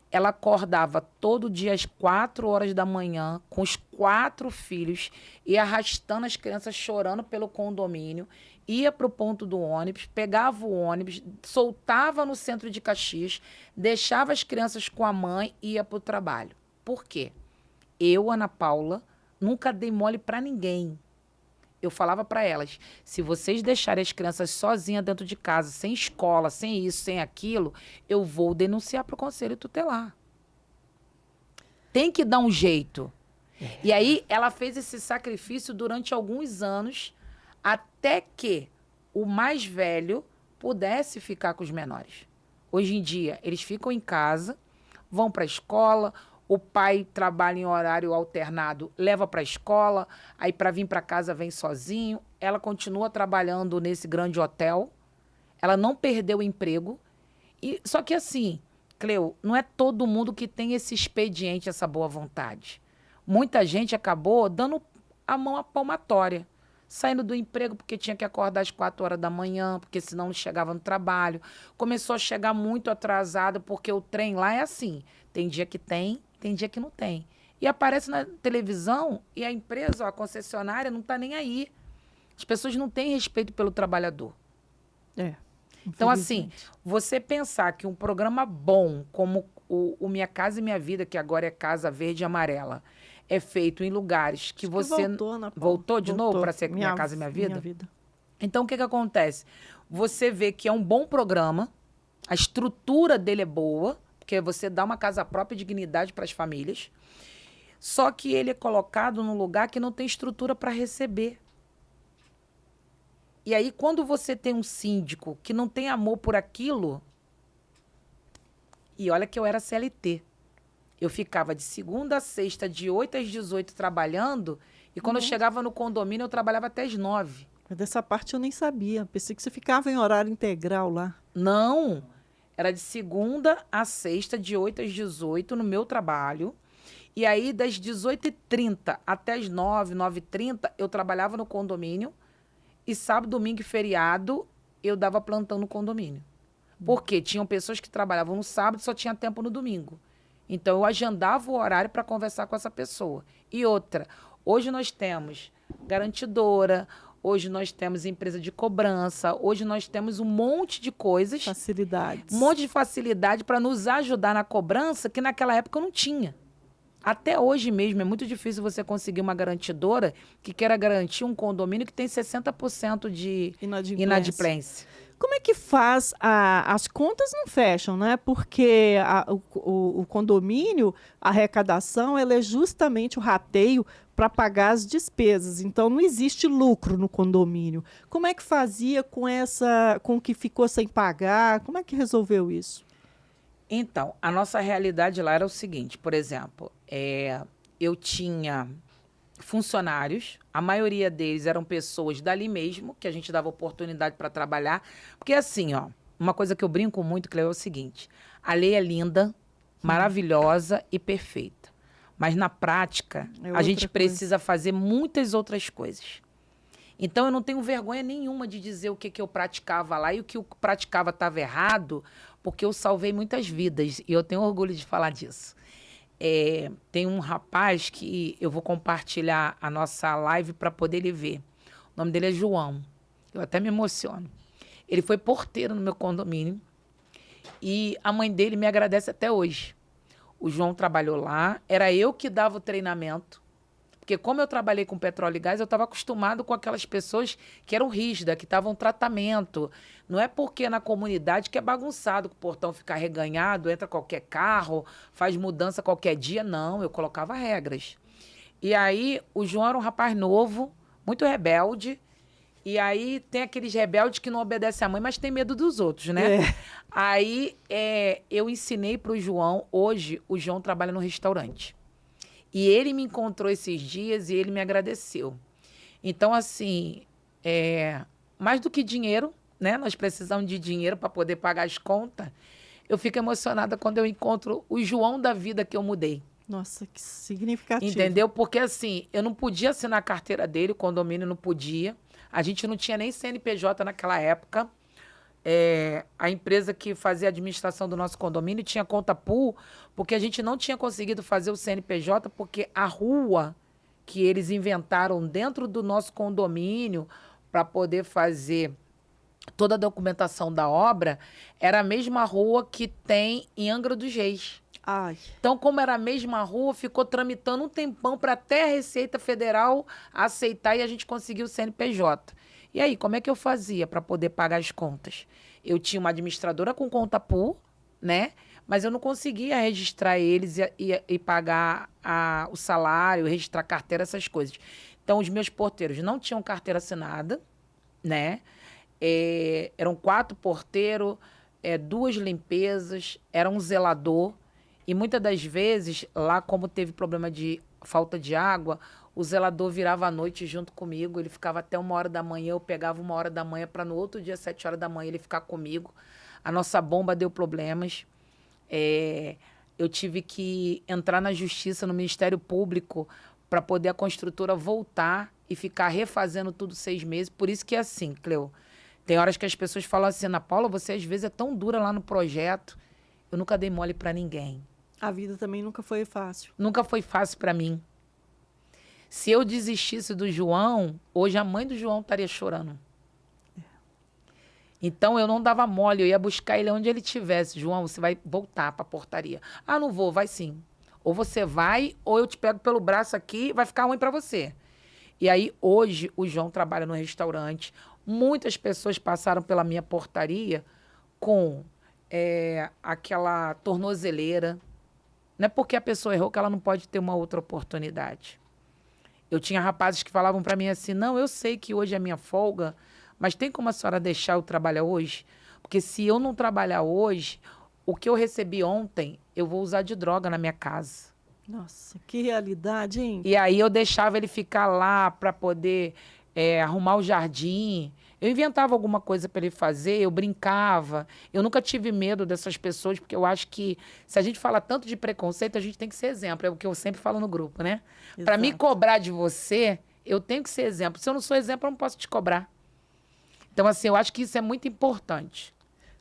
Ela acordava todo dia às 4 horas da manhã, com os 4 filhos, ia arrastando as crianças chorando pelo condomínio, ia para o ponto do ônibus, pegava o ônibus, soltava no centro de Caxias, deixava as crianças com a mãe e ia para o trabalho. Por quê? Eu, Ana Paula, nunca dei mole para ninguém. Eu falava para elas, se vocês deixarem as crianças sozinhas dentro de casa, sem escola, sem isso, sem aquilo, eu vou denunciar para o conselho tutelar. Tem que dar um jeito. E aí ela fez esse sacrifício durante alguns anos, até que o mais velho pudesse ficar com os menores. Hoje em dia, eles ficam em casa, vão para a escola, o pai trabalha em horário alternado, leva para a escola, aí para vir para casa vem sozinho. Ela continua trabalhando nesse grande hotel. Ela não perdeu o emprego. Só que assim, Cleo, não é todo mundo que tem esse expediente, essa boa vontade. Muita gente acabou dando a mão à palmatória. Saindo do emprego porque tinha que acordar às 4 horas da manhã, porque senão não chegava no trabalho. Começou a chegar muito atrasado, porque o trem lá é assim. Tem dia que tem dia que não tem. E aparece na televisão e a empresa, ó, a concessionária, não está nem aí. As pessoas não têm respeito pelo trabalhador. Então, assim, você pensar que um programa bom, como o Minha Casa e Minha Vida, que agora é Casa Verde e Amarela, é feito em lugares que você... Voltou de novo para ser Minha Casa e Minha Vida? Então, o que acontece? Você vê que é um bom programa, a estrutura dele é boa, porque você dá uma casa própria e dignidade para as famílias, só que ele é colocado num lugar que não tem estrutura para receber. E aí, quando você tem um síndico que não tem amor por aquilo... E olha que eu era CLT. Eu ficava de segunda a sexta, de 8 às 18, trabalhando, e quando eu chegava no condomínio, eu trabalhava até às 9. Dessa parte eu nem sabia. Pensei que você ficava em horário integral lá. Não. Era de segunda a sexta, de 8 às 18, no meu trabalho. E aí, das 18h30 até as 9, 9h30, eu trabalhava no condomínio. E sábado, domingo e feriado, eu dava plantão no condomínio. Porque tinham pessoas que trabalhavam no sábado e só tinha tempo no domingo. Então, eu agendava o horário para conversar com essa pessoa. E outra, hoje nós temos garantidora, hoje nós temos empresa de cobrança, hoje nós temos um monte de coisas. Facilidades. Um monte de facilidade para nos ajudar na cobrança que naquela época eu não tinha. Até hoje mesmo é muito difícil você conseguir uma garantidora que queira garantir um condomínio que tem 60% de inadimplência. Como é que faz? As contas não fecham, né? Porque o condomínio, a arrecadação, ela é justamente o rateio para pagar as despesas. Então, não existe lucro no condomínio. Como é que fazia com o que ficou sem pagar? Como é que resolveu isso? Então, a nossa realidade lá era o seguinte, por exemplo, eu tinha funcionários, a maioria deles eram pessoas dali mesmo, que a gente dava oportunidade para trabalhar. Porque assim, ó, uma coisa que eu brinco muito, Cleo, é o seguinte: a lei é linda, maravilhosa e perfeita. Mas na prática, a gente precisa fazer muitas outras coisas. Então, eu não tenho vergonha nenhuma de dizer o que eu praticava lá e o que eu praticava estava errado, porque eu salvei muitas vidas e eu tenho orgulho de falar disso. Tem um rapaz que eu vou compartilhar a nossa live para poder ele ver. O nome dele é João. Eu até me emociono. Ele foi porteiro no meu condomínio e a mãe dele me agradece até hoje. O João trabalhou lá, era eu que dava o treinamento. Porque como eu trabalhei com petróleo e gás, eu estava acostumado com aquelas pessoas que eram rígidas, que estavam em tratamento. Não é porque na comunidade que é bagunçado, que o portão fica arreganhado, entra qualquer carro, faz mudança qualquer dia. Não, eu colocava regras. E aí, o João era um rapaz novo, muito rebelde. E aí, tem aqueles rebeldes que não obedecem à mãe, mas tem medo dos outros, né? Aí, eu ensinei para o João. Hoje, o João trabalha no restaurante. E ele me encontrou esses dias e ele me agradeceu. Então, assim, mais do que dinheiro, né? Nós precisamos de dinheiro para poder pagar as contas. Eu fico emocionada quando eu encontro o João da vida que eu mudei. Nossa, que significativo. Entendeu? Porque, assim, eu não podia assinar a carteira dele, o condomínio não podia. A gente não tinha nem CNPJ naquela época. A empresa que fazia a administração do nosso condomínio tinha conta pool, porque a gente não tinha conseguido fazer o CNPJ, porque a rua que eles inventaram dentro do nosso condomínio para poder fazer toda a documentação da obra era a mesma rua que tem em Angra dos Reis. Ai. Então, como era a mesma rua, ficou tramitando um tempão para até a Receita Federal aceitar e a gente conseguiu o CNPJ. E aí, como é que eu fazia para poder pagar as contas? Eu tinha uma administradora com conta pool, né? Mas eu não conseguia registrar eles e pagar o salário, registrar carteira, essas coisas. Então, os meus porteiros não tinham carteira assinada, né? Eram 4 porteiros, 2 limpezas, era um zelador. E muitas das vezes, lá como teve problema de falta de água, o zelador virava à noite junto comigo, ele ficava até 1h da manhã, eu pegava 1h da manhã para no outro dia, 7h da manhã, ele ficar comigo. A nossa bomba deu problemas. Eu tive que entrar na justiça, no Ministério Público, para poder a construtora voltar e ficar refazendo tudo 6 meses. Por isso que é assim, Cleo. Tem horas que as pessoas falam assim: Ana Paula, você às vezes é tão dura lá no projeto. Eu nunca dei mole para ninguém. A vida também nunca foi fácil. Nunca foi fácil para mim. Se eu desistisse do João, hoje a mãe do João estaria chorando. Então, eu não dava mole, eu ia buscar ele onde ele estivesse. João, você vai voltar para a portaria. Ah, não vou, vai sim. Ou você vai, ou eu te pego pelo braço aqui, vai ficar ruim para você. E aí, hoje, o João trabalha no restaurante. Muitas pessoas passaram pela minha portaria com aquela tornozeleira. Não é porque a pessoa errou que ela não pode ter uma outra oportunidade. Eu tinha rapazes que falavam para mim assim: não, eu sei que hoje é minha folga, mas tem como a senhora deixar eu trabalhar hoje? Porque se eu não trabalhar hoje, o que eu recebi ontem, eu vou usar de droga na minha casa. Nossa, que realidade, hein? E aí eu deixava ele ficar lá para poder arrumar o jardim. Eu inventava alguma coisa para ele fazer, eu brincava. Eu nunca tive medo dessas pessoas, porque eu acho que se a gente fala tanto de preconceito, a gente tem que ser exemplo. É o que eu sempre falo no grupo, né? Para me cobrar de você, eu tenho que ser exemplo. Se eu não sou exemplo, eu não posso te cobrar. Então, assim, eu acho que isso é muito importante.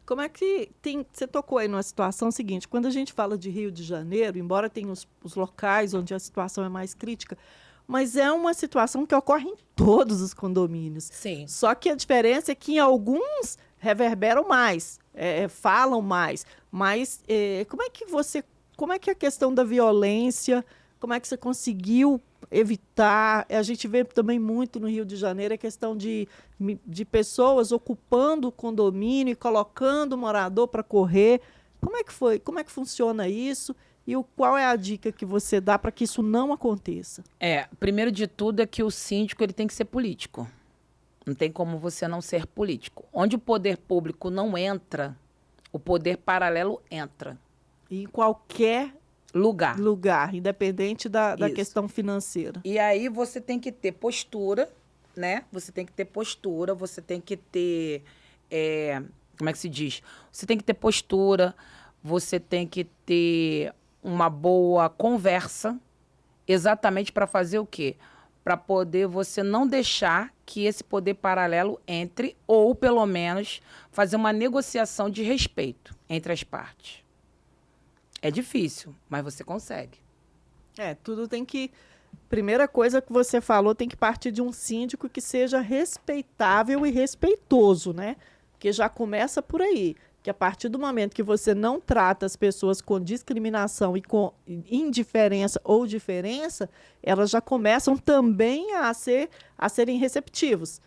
Como é que você tocou aí numa situação seguinte: quando a gente fala de Rio de Janeiro, embora tenha os locais onde a situação é mais crítica, mas é uma situação que ocorre em todos os condomínios. Sim. Só que a diferença é que em alguns reverberam mais, falam mais. Mas como é que a questão da violência, como é que você conseguiu evitar. A gente vê também muito no Rio de Janeiro a questão de pessoas ocupando o condomínio e colocando o morador para correr. Como é que foi? Como é que funciona isso? E qual é a dica que você dá para que isso não aconteça? Primeiro de tudo é que o síndico ele tem que ser político. Não tem como você não ser político. Onde o poder público não entra, o poder paralelo entra. E em qualquer lugar, independente da questão financeira. E aí você tem que ter postura, né? Você tem que ter postura, você tem que ter... como é que se diz? Você tem que ter postura, você tem que ter uma boa conversa, exatamente para fazer o quê? Para poder você não deixar que esse poder paralelo entre, ou pelo menos fazer uma negociação de respeito entre as partes. É difícil, mas você consegue. Tudo tem que... Primeira coisa que você falou, tem que partir de um síndico que seja respeitável e respeitoso, né? Porque já começa por aí. Que a partir do momento que você não trata as pessoas com discriminação e com indiferença ou diferença, elas já começam também a serem receptivos.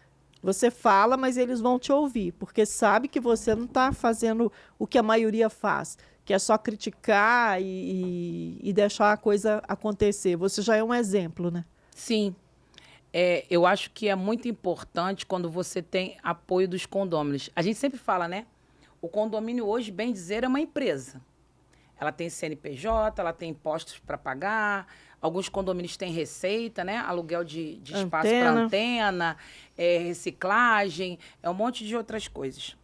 Você fala, mas eles vão te ouvir, porque sabe que você não está fazendo o que a maioria faz, que é só criticar e deixar a coisa acontecer. Você já é um exemplo, né? Sim. Eu acho que é muito importante quando você tem apoio dos condôminos. A gente sempre fala, né? O condomínio hoje, bem dizer, é uma empresa. Ela tem CNPJ, ela tem impostos para pagar, alguns condomínios têm receita, né? Aluguel de espaço para antena, reciclagem, um monte de outras coisas.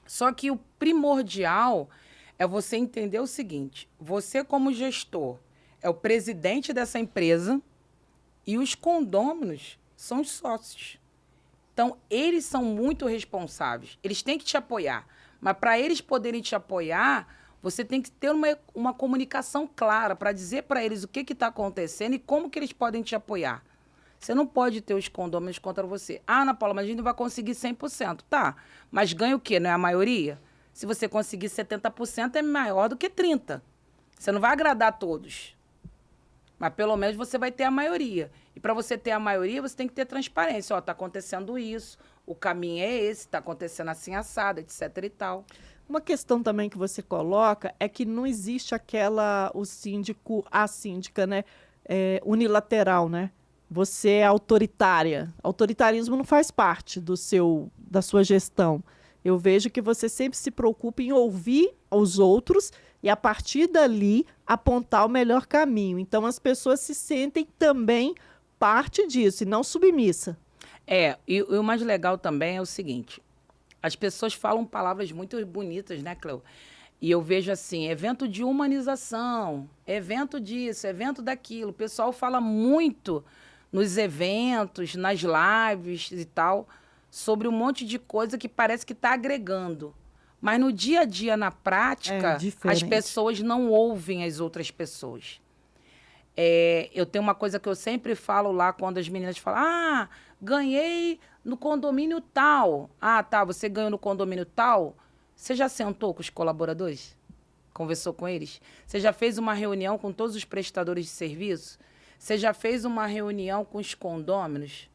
Só que o primordial é você entender o seguinte, você como gestor é o presidente dessa empresa e os condôminos são os sócios. Então, eles são muito responsáveis, eles têm que te apoiar. Mas para eles poderem te apoiar, você tem que ter uma comunicação clara para dizer para eles o que está acontecendo e como que eles podem te apoiar. Você não pode ter os condôminos contra você. Ana Paula, mas a gente não vai conseguir 100%. Tá, mas ganha o quê? Não é a maioria? Se você conseguir 70%, é maior do que 30%. Você não vai agradar a todos. Mas pelo menos você vai ter a maioria. E para você ter a maioria, você tem que ter transparência. Ó, tá acontecendo isso, o caminho é esse, tá acontecendo assim, assado, etc e tal. Uma questão também que você coloca é que não existe o síndico, a síndica, né? Unilateral, né? Você é autoritária. Autoritarismo não faz parte da sua gestão. Eu vejo que você sempre se preocupa em ouvir os outros e, a partir dali, apontar o melhor caminho. Então, as pessoas se sentem também parte disso e não submissa. E o mais legal também é o seguinte, as pessoas falam palavras muito bonitas, né, Cleo? E eu vejo assim, evento de humanização, evento disso, evento daquilo. O pessoal fala muito nos eventos, nas lives e tal, sobre um monte de coisa que parece que está agregando. Mas no dia a dia, na prática, as pessoas não ouvem as outras pessoas. Eu tenho uma coisa que eu sempre falo lá quando as meninas falam, ganhei no condomínio tal. Tá, você ganhou no condomínio tal? Você já sentou com os colaboradores? Conversou com eles? Você já fez uma reunião com todos os prestadores de serviço? Você já fez uma reunião com os condôminos?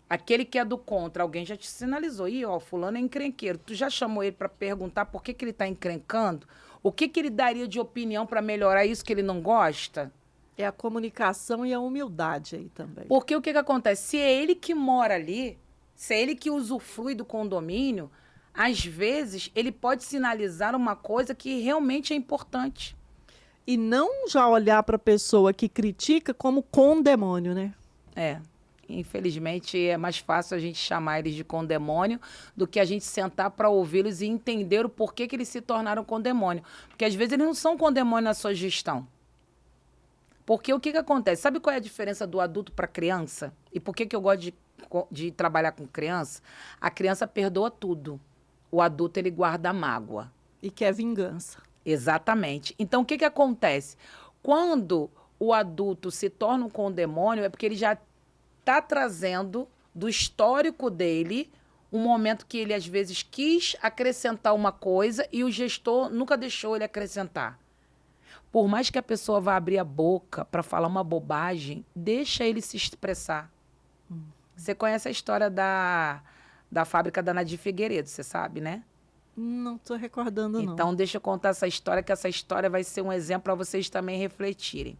Aquele que é do contra, alguém já te sinalizou. Fulano é encrenqueiro. Tu já chamou ele para perguntar por que ele está encrencando? O que ele daria de opinião para melhorar isso que ele não gosta? É a comunicação e a humildade aí também. Porque o que acontece? Se é ele que mora ali, se é ele que usufrui do condomínio, às vezes ele pode sinalizar uma coisa que realmente é importante. E não já olhar para a pessoa que critica como condemônio, né? Infelizmente, é mais fácil a gente chamar eles de condemônio do que a gente sentar para ouvi-los e entender o porquê que eles se tornaram condemônio. Porque às vezes eles não são condemônio na sua gestão. Porque o que acontece? Sabe qual é a diferença do adulto para a criança? E por que eu gosto de trabalhar com criança? A criança perdoa tudo. O adulto, ele guarda a mágoa. E quer vingança. Exatamente. Então, o que acontece? Quando o adulto se torna um condemônio, é porque ele já está trazendo do histórico dele um momento que ele, às vezes, quis acrescentar uma coisa e o gestor nunca deixou ele acrescentar. Por mais que a pessoa vá abrir a boca para falar uma bobagem, deixa ele se expressar. Você conhece a história da fábrica da Nadir Figueiredo, você sabe, né? Não estou recordando, não. Então, deixa eu contar essa história, que essa história vai ser um exemplo para vocês também refletirem.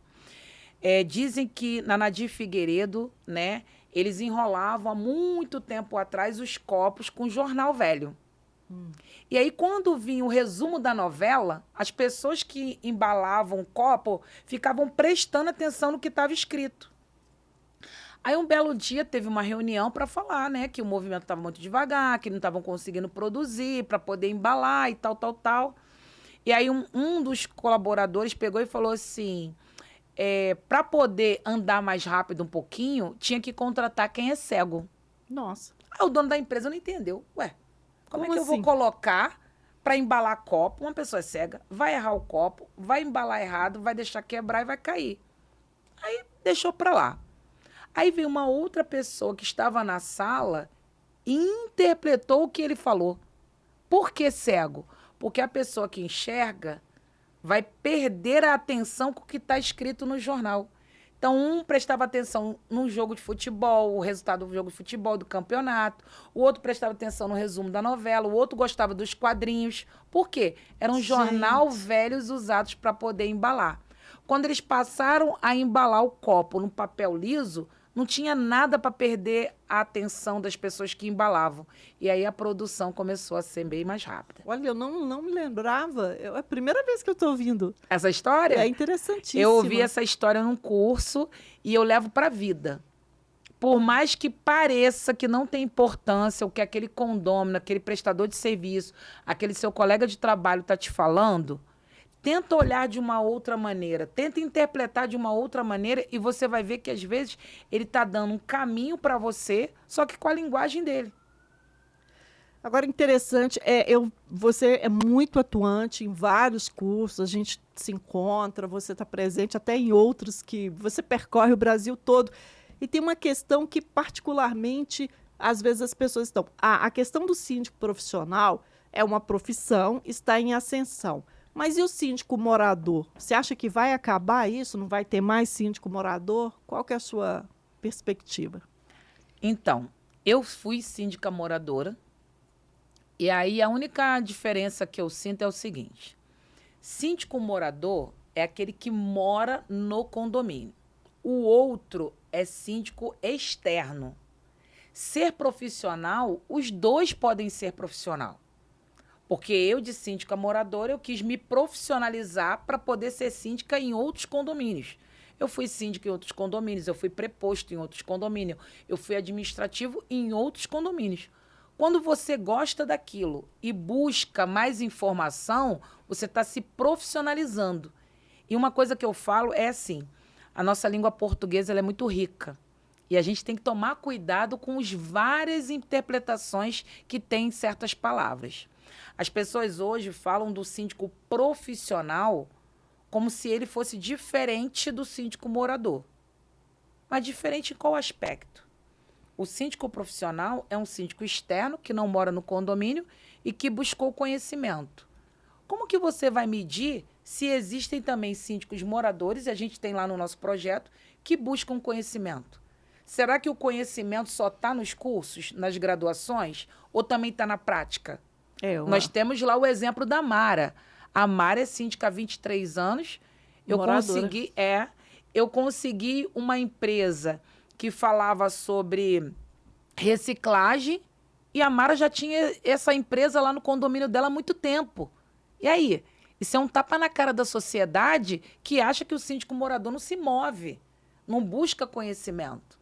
Dizem que na Nadir Figueiredo, né, eles enrolavam há muito tempo atrás os copos com jornal velho. E aí, quando vinha o resumo da novela, as pessoas que embalavam o copo ficavam prestando atenção no que estava escrito. Aí, um belo dia, teve uma reunião para falar, né, que o movimento estava muito devagar, que não estavam conseguindo produzir para poder embalar e tal, tal, tal. E aí, um dos colaboradores pegou e falou assim, para poder andar mais rápido um pouquinho, tinha que contratar quem é cego. Nossa. Aí, o dono da empresa não entendeu. Ué, como é que eu vou assim? colocar para embalar copo? Uma pessoa é cega, vai errar o copo, vai embalar errado, vai deixar quebrar e vai cair. Aí, deixou para lá. Aí veio uma outra pessoa que estava na sala e interpretou o que ele falou. Por que cego? Porque a pessoa que enxerga vai perder a atenção com o que está escrito no jornal. Então, um prestava atenção no jogo de futebol, o resultado do jogo de futebol, do campeonato. O outro prestava atenção no resumo da novela. O outro gostava dos quadrinhos. Por quê? Era um jornal velhos usados para poder embalar. Quando eles passaram a embalar o copo no papel liso, não tinha nada para perder a atenção das pessoas que embalavam. E aí a produção começou a ser bem mais rápida. Olha, eu não me lembrava. É a primeira vez que eu estou ouvindo. Essa história? É interessantíssima. Eu ouvi essa história num curso e eu levo para a vida. Por mais que pareça que não tem importância o que aquele condômino, aquele prestador de serviço, aquele seu colega de trabalho está te falando, tenta olhar de uma outra maneira, tenta interpretar de uma outra maneira e você vai ver que, às vezes, ele está dando um caminho para você, só que com a linguagem dele. Agora, interessante, você é muito atuante em vários cursos, a gente se encontra, você está presente até em outros que você percorre o Brasil todo. E tem uma questão que, particularmente, às vezes as pessoas estão... A questão do síndico profissional é uma profissão, está em ascensão. Mas e o síndico morador? Você acha que vai acabar isso? Não vai ter mais síndico morador? Qual que é a sua perspectiva? Então, eu fui síndica moradora, e aí a única diferença que eu sinto é o seguinte: síndico morador é aquele que mora no condomínio. O outro é síndico externo. Ser profissional, os dois podem ser profissional. Porque eu, de síndica moradora, eu quis me profissionalizar para poder ser síndica em outros condomínios. Eu fui síndica em outros condomínios, eu fui preposto em outros condomínios, eu fui administrativo em outros condomínios. Quando você gosta daquilo e busca mais informação, você está se profissionalizando. E uma coisa que eu falo é assim, a nossa língua portuguesa ela é muito rica. E a gente tem que tomar cuidado com as várias interpretações que tem em certas palavras. As pessoas hoje falam do síndico profissional como se ele fosse diferente do síndico morador. Mas diferente em qual aspecto? O síndico profissional é um síndico externo que não mora no condomínio e que buscou conhecimento. Como que você vai medir se existem também síndicos moradores, e a gente tem lá no nosso projeto, que buscam conhecimento? Será que o conhecimento só está nos cursos, nas graduações, ou também está na prática? Nós temos lá o exemplo da Mara. A Mara é síndica há 23 anos. Eu consegui uma empresa que falava sobre reciclagem e a Mara já tinha essa empresa lá no condomínio dela há muito tempo. E aí? Isso é um tapa na cara da sociedade que acha que o síndico morador não se move, não busca conhecimento.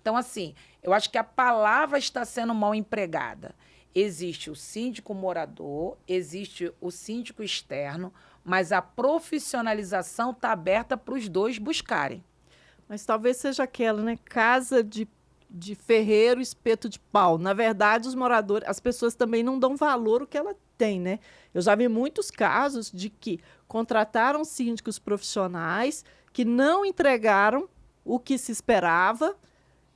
Então, assim, eu acho que a palavra está sendo mal empregada. Existe o síndico morador, existe o síndico externo, mas a profissionalização está aberta para os dois buscarem. Mas talvez seja aquela, né? Casa de ferreiro, espeto de pau. Na verdade, os moradores, as pessoas também não dão valor ao que ela tem, né? Eu já vi muitos casos de que contrataram síndicos profissionais que não entregaram o que se esperava.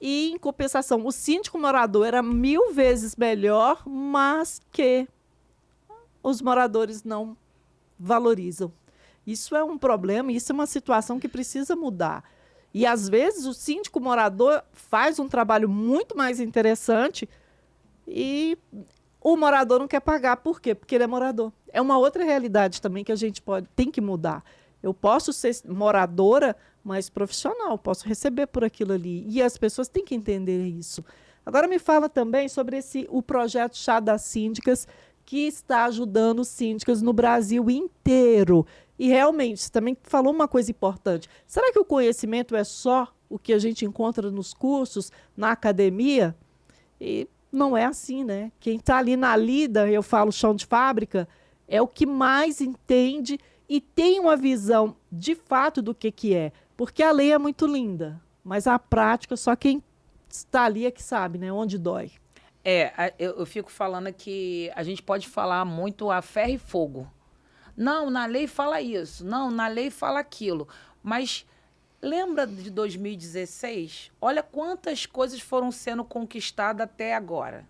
E, em compensação, o síndico morador era 1000 vezes melhor, mas que os moradores não valorizam. Isso é um problema, isso é uma situação que precisa mudar. E, às vezes, o síndico morador faz um trabalho muito mais interessante e o morador não quer pagar. Por quê? Porque ele é morador. É uma outra realidade também que a gente tem que mudar. Eu posso ser moradora, mas profissional, posso receber por aquilo ali. E as pessoas têm que entender isso. Agora me fala também sobre o projeto Chá das Síndicas, que está ajudando síndicas no Brasil inteiro. E realmente, você também falou uma coisa importante. Será que o conhecimento é só o que a gente encontra nos cursos, na academia? E não é assim, né? Quem está ali na lida, eu falo chão de fábrica, é o que mais entende e tem uma visão de fato do que é. Porque a lei é muito linda, mas a prática, só quem está ali é que sabe, né? Onde dói. Eu fico falando que a gente pode falar muito a ferro e fogo. Não, na lei fala isso. Não, na lei fala aquilo. Mas lembra de 2016? Olha quantas coisas foram sendo conquistadas até agora.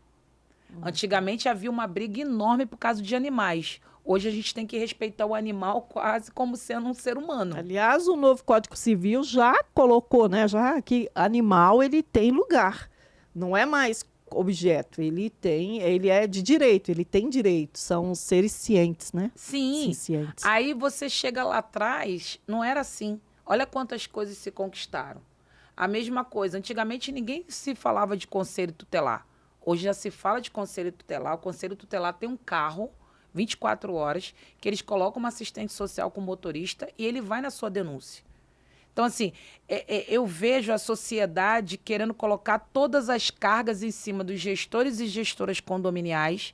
Antigamente havia uma briga enorme por causa de animais. Hoje a gente tem que respeitar o animal quase como sendo um ser humano. Aliás, o novo Código Civil já colocou, né? Já que animal ele tem lugar. Não é mais objeto, ele é de direito, ele tem direito, são seres cientes, né? Sim. Cientes. Aí você chega lá atrás, não era assim. Olha quantas coisas se conquistaram. A mesma coisa, antigamente ninguém se falava de conselho tutelar. Hoje já se fala de conselho tutelar. O conselho tutelar tem um carro, 24 horas, que eles colocam uma assistente social com motorista e ele vai na sua denúncia. Então, assim, eu vejo a sociedade querendo colocar todas as cargas em cima dos gestores e gestoras condominiais,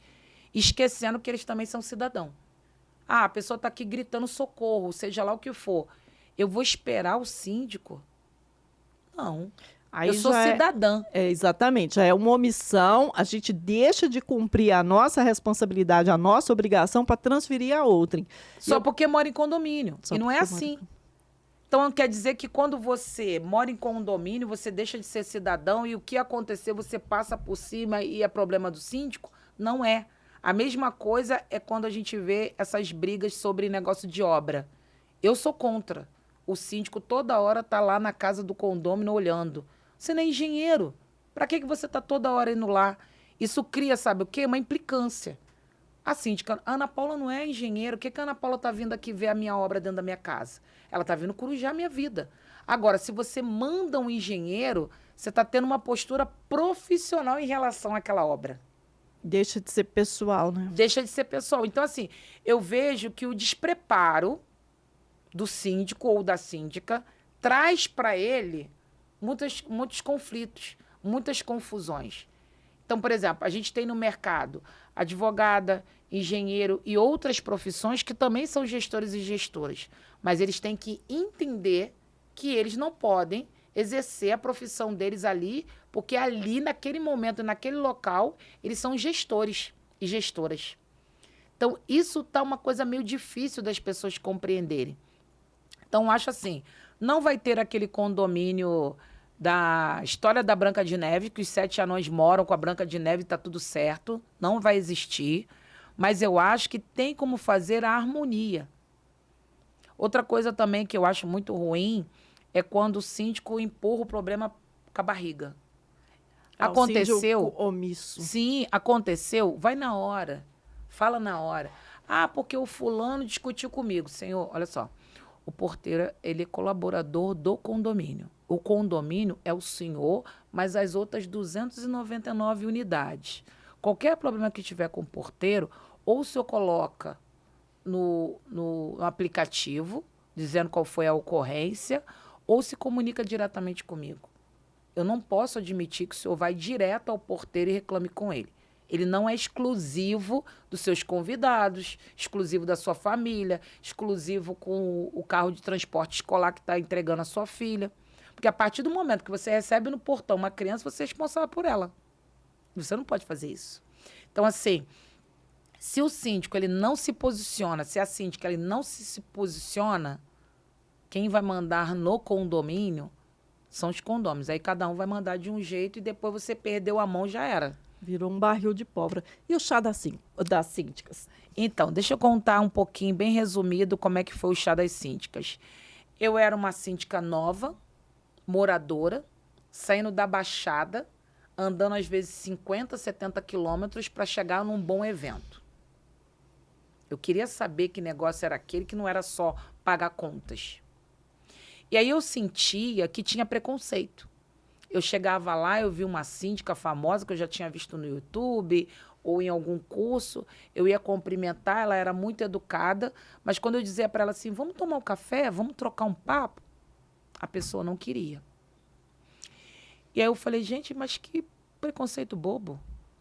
esquecendo que eles também são cidadão. Ah, a pessoa está aqui gritando socorro, seja lá o que for. Eu vou esperar o síndico? Não. Aí eu sou cidadã. Exatamente, já é uma omissão, a gente deixa de cumprir a nossa responsabilidade, a nossa obrigação para transferir a outrem. Só porque mora em condomínio. E não é assim. Então, quer dizer que quando você mora em condomínio, você deixa de ser cidadão e o que acontecer, você passa por cima e é problema do síndico? Não é. A mesma coisa é quando a gente vê essas brigas sobre negócio de obra. Eu sou contra. O síndico toda hora está lá na casa do condômino olhando. Você não é engenheiro. Para que você está toda hora indo lá? Isso cria, sabe o quê? Uma implicância. A síndica, a Ana Paula não é engenheira. O que a Ana Paula está vindo aqui ver a minha obra dentro da minha casa? Ela está vindo corujar a minha vida. Agora, se você manda um engenheiro, você está tendo uma postura profissional em relação àquela obra. Deixa de ser pessoal, né? Deixa de ser pessoal. Então, assim, eu vejo que o despreparo do síndico ou da síndica traz para ele muitos conflitos, muitas confusões. Então, por exemplo, a gente tem no mercado advogada, engenheiro e outras profissões que também são gestores e gestoras. Mas eles têm que entender que eles não podem exercer a profissão deles ali, porque ali, naquele momento, naquele local, eles são gestores e gestoras. Então, isso está uma coisa meio difícil das pessoas compreenderem. Então, acho assim, não vai ter aquele condomínio da história da Branca de Neve, que os 7 anões moram com a Branca de Neve e está tudo certo. Não vai existir. Mas eu acho que tem como fazer a harmonia. Outra coisa também que eu acho muito ruim é quando o síndico empurra o problema com a barriga. Aconteceu. Omisso. Sim, aconteceu. Vai na hora. Fala na hora. Ah, porque o fulano discutiu comigo. Senhor, olha só. O porteiro, ele é colaborador do condomínio. O condomínio é o senhor, mas as outras 299 unidades. Qualquer problema que tiver com o porteiro, ou o senhor coloca no aplicativo, dizendo qual foi a ocorrência, ou se comunica diretamente comigo. Eu não posso admitir que o senhor vai direto ao porteiro e reclame com ele. Ele não é exclusivo dos seus convidados, exclusivo da sua família, exclusivo com o carro de transporte escolar que está entregando a sua filha. Porque a partir do momento que você recebe no portão uma criança, você é responsável por ela. Você não pode fazer isso. Então, assim, se o síndico ele não se posiciona, se a síndica ele não se posiciona, quem vai mandar no condomínio são os condôminos. Aí cada um vai mandar de um jeito e depois você perdeu a mão, já era. Virou um barril de pólvora. E o chá das síndicas? Então, deixa eu contar um pouquinho, bem resumido, como é que foi o chá das síndicas. Eu era uma síndica nova, moradora, saindo da Baixada, andando às vezes 50, 70 quilômetros para chegar num bom evento. Eu queria saber que negócio era aquele que não era só pagar contas. E aí eu sentia que tinha preconceito. Eu chegava lá, eu vi uma síndica famosa que eu já tinha visto no YouTube ou em algum curso, eu ia cumprimentar, ela era muito educada, mas quando eu dizia para ela assim, vamos tomar um café, vamos trocar um papo, a pessoa não queria. E aí eu falei, gente, mas que preconceito bobo.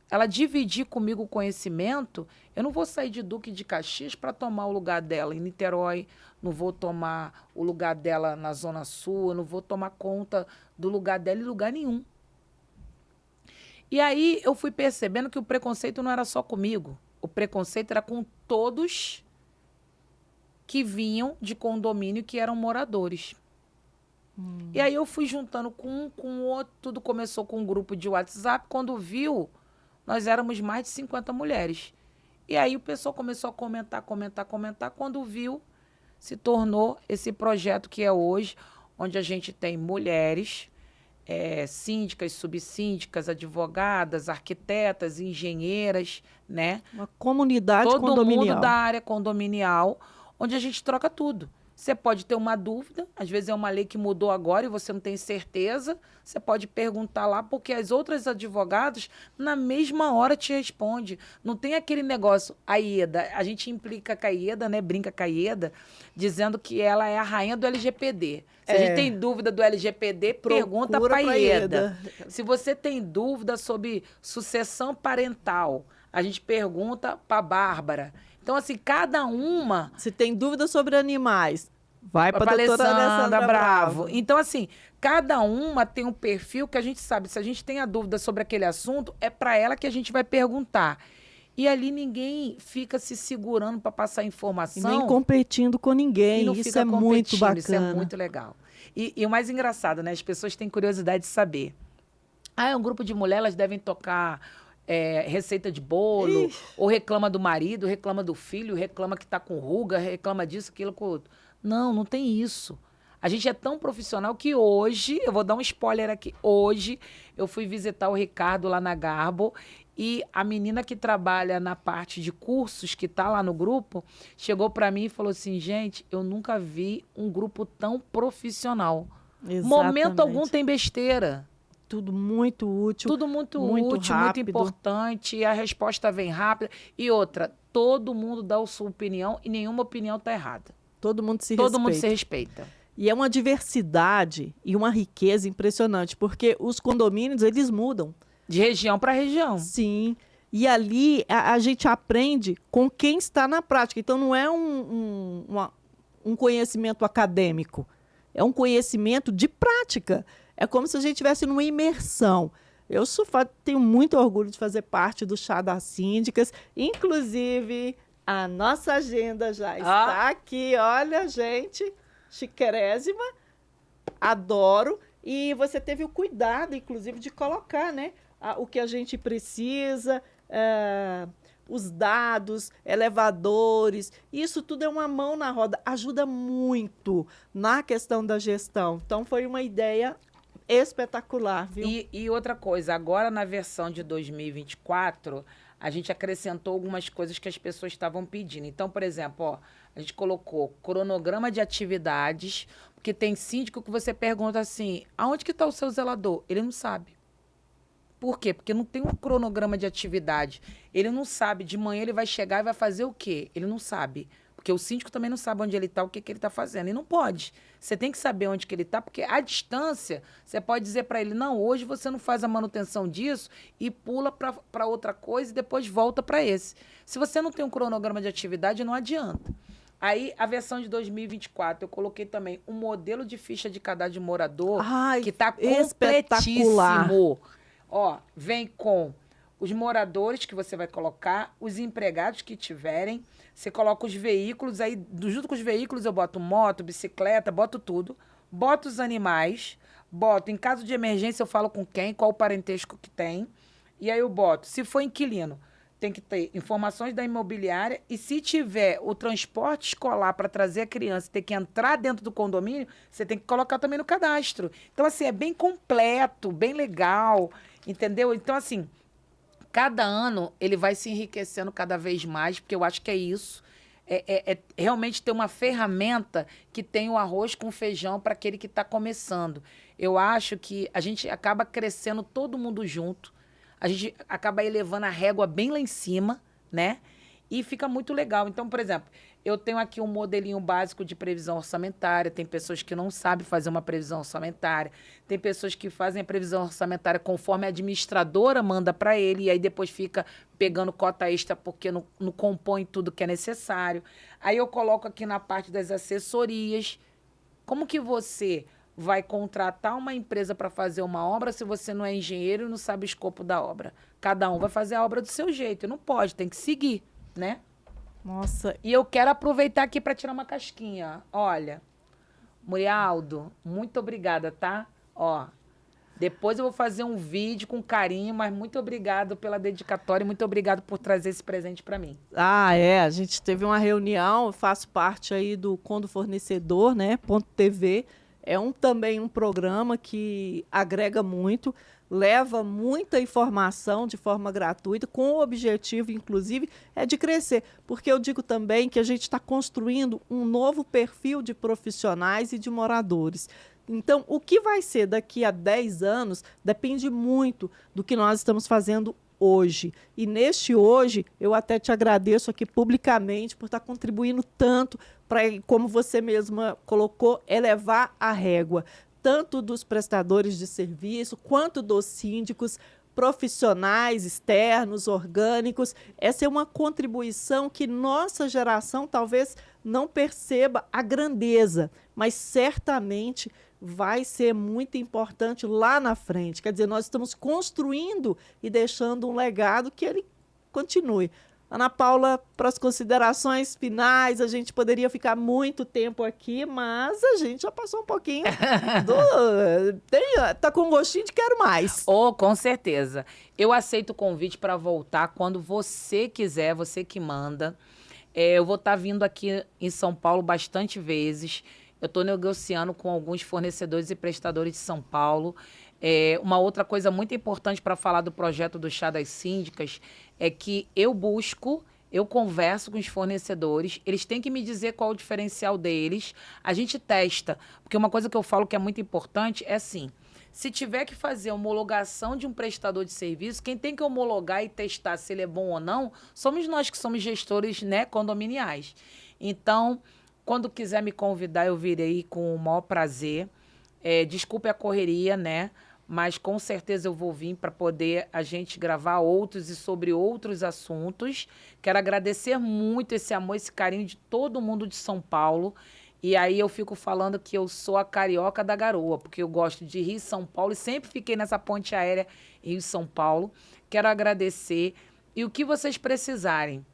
Ela dividir comigo o conhecimento, eu não vou sair de Duque de Caxias para tomar o lugar dela em Niterói, não vou tomar o lugar dela na Zona Sul, eu não vou tomar conta do lugar dela em lugar nenhum. E aí eu fui percebendo que o preconceito não era só comigo, o preconceito era com todos que vinham de condomínio que eram moradores. E aí eu fui juntando com o outro, tudo começou com um grupo de WhatsApp, quando viu, nós éramos mais de 50 mulheres. E aí o pessoal começou a comentar, quando viu, se tornou esse projeto que é hoje, onde a gente tem mulheres, síndicas, subsíndicas, advogadas, arquitetas, engenheiras, né? Uma comunidade Todo condominial. mundo da área condominial, onde a gente troca tudo. Você pode ter uma dúvida, às vezes é uma lei que mudou agora e você não tem certeza, você pode perguntar lá, porque as outras advogadas, na mesma hora, te respondem. Não tem aquele negócio, a Ieda, a gente implica com a Ieda, né, brinca com a Ieda, dizendo que ela é a rainha do LGPD. Se a gente tem dúvida do LGPD, pergunta para a Ieda. Se você tem dúvida sobre sucessão parental, a gente pergunta para a Bárbara. Então, assim, cada uma... Se tem dúvida sobre animais, vai para a doutora Alessandra Bravo. Então, assim, cada uma tem um perfil que a gente sabe. Se a gente tem a dúvida sobre aquele assunto, é para ela que a gente vai perguntar. E ali ninguém fica se segurando para passar informação. E nem competindo com ninguém. Isso é muito bacana. Isso é muito legal. E o mais engraçado, né? As pessoas têm curiosidade de saber. Ah, é um grupo de mulheres, elas devem tocar... receita de bolo, ou reclama do marido, reclama do filho, reclama que está com ruga, reclama disso, aquilo, com outro. Não, não tem isso. A gente é tão profissional que hoje, eu vou dar um spoiler aqui, hoje eu fui visitar o Ricardo lá na Garbo e a menina que trabalha na parte de cursos, que está lá no grupo, chegou para mim e falou assim, gente, eu nunca vi um grupo tão profissional. Exatamente. Momento algum tem besteira. Tudo muito útil. Tudo muito útil, rápido. muito importante, a resposta vem rápida. E outra, todo mundo dá a sua opinião e nenhuma opinião está errada. Todo mundo se respeita. E é uma diversidade e uma riqueza impressionante, porque os condomínios, eles mudam. De região para região. Sim. E ali a gente aprende com quem está na prática. Então, não é um conhecimento acadêmico, é um conhecimento de prática. É como se a gente estivesse numa imersão. Eu tenho muito orgulho de fazer parte do Chá das Síndicas. Inclusive, a nossa agenda já está aqui. Olha, gente, chiquérrima. Adoro. E você teve o cuidado, inclusive, de colocar, né, o que a gente precisa, os dados, elevadores. Isso tudo é uma mão na roda. Ajuda muito na questão da gestão. Então, foi uma ideia espetacular, viu? E outra coisa, agora na versão de 2024, a gente acrescentou algumas coisas que as pessoas estavam pedindo. Então, por exemplo, ó, a gente colocou cronograma de atividades, porque tem síndico que você pergunta assim, aonde que está o seu zelador? Ele não sabe. Por quê? Porque não tem um cronograma de atividade. Ele não sabe, de manhã ele vai chegar e vai fazer o quê? Ele não sabe. Porque o síndico também não sabe onde ele está, o que ele está fazendo. E não pode. Você tem que saber onde que ele está, porque à distância, você pode dizer para ele, não, hoje você não faz a manutenção disso e pula para outra coisa e depois volta para esse. Se você não tem um cronograma de atividade, não adianta. Aí, a versão de 2024, eu coloquei também um modelo de ficha de cadastro de morador que está completíssimo. Ó, vem com os moradores que você vai colocar, os empregados que tiverem, você coloca os veículos, aí junto com os veículos eu boto moto, bicicleta, boto tudo, boto os animais, boto, em caso de emergência eu falo com quem, qual o parentesco que tem, E aí eu boto, se for inquilino, tem que ter informações da imobiliária e se tiver o transporte escolar para trazer a criança, ter que entrar dentro do condomínio, você tem que colocar também no cadastro. Então, assim, é bem completo, bem legal, entendeu? Então, assim, cada ano ele vai se enriquecendo cada vez mais, porque eu acho que é isso. É realmente ter uma ferramenta que tem o arroz com feijão para aquele que está começando. Eu acho que a gente acaba crescendo todo mundo junto, a gente acaba elevando a régua bem lá em cima, né? E fica muito legal. Então, por exemplo, eu tenho aqui um modelinho básico de previsão orçamentária. Tem pessoas que não sabem fazer uma previsão orçamentária. Tem pessoas que fazem a previsão orçamentária conforme a administradora manda para ele e aí depois fica pegando cota extra porque não compõe tudo que é necessário. Aí eu coloco aqui na parte das assessorias. Como que você vai contratar uma empresa para fazer uma obra se você não é engenheiro e não sabe o escopo da obra? Cada um vai fazer a obra do seu jeito. Não pode, tem que seguir, né? Nossa, E eu quero aproveitar aqui para tirar uma casquinha. Olha, Murialdo, muito obrigada, tá? Ó, depois eu vou fazer um vídeo com carinho, mas muito obrigado pela dedicatória e muito obrigado por trazer esse presente para mim. a gente teve uma reunião, eu faço parte aí do Condo Fornecedor, né, .tv, também um programa que agrega muito, leva muita informação de forma gratuita, com o objetivo, inclusive, de crescer. Porque eu digo também que a gente está construindo um novo perfil de profissionais e de moradores. Então, o que vai ser daqui a 10 anos depende muito do que nós estamos fazendo hoje. E neste hoje, eu até te agradeço aqui publicamente por estar contribuindo tanto para, como você mesma colocou, elevar a régua, tanto dos prestadores de serviço, quanto dos síndicos, profissionais externos, orgânicos. Essa é uma contribuição que nossa geração talvez não perceba a grandeza, mas certamente vai ser muito importante lá na frente. Quer dizer, nós estamos construindo e deixando um legado que ele continue. Ana Paula, para as considerações finais, a gente poderia ficar muito tempo aqui, mas a gente já passou um pouquinho tá com gostinho de quero mais. Oh, com certeza. Eu aceito o convite para voltar quando você quiser, você que manda. Eu vou estar vindo aqui em São Paulo bastante vezes. Eu estou negociando com alguns fornecedores e prestadores de São Paulo. Uma outra coisa muito importante para falar do projeto do Chá das Síndicas é que eu converso com os fornecedores, eles têm que me dizer qual o diferencial deles, a gente testa, porque uma coisa que eu falo que é muito importante é assim, se tiver que fazer a homologação de um prestador de serviço, quem tem que homologar e testar se ele é bom ou não, somos nós que somos gestores, né, condominiais. Então, quando quiser me convidar, eu virei com o maior prazer. Desculpe a correria, né? Mas com certeza eu vou vir para poder a gente gravar outros e sobre outros assuntos. Quero agradecer muito esse amor, esse carinho de todo mundo de São Paulo. E aí eu fico falando que eu sou a carioca da garoa, porque eu gosto de Rio e São Paulo e sempre fiquei nessa ponte aérea Rio e São Paulo. Quero agradecer. E o que vocês precisarem,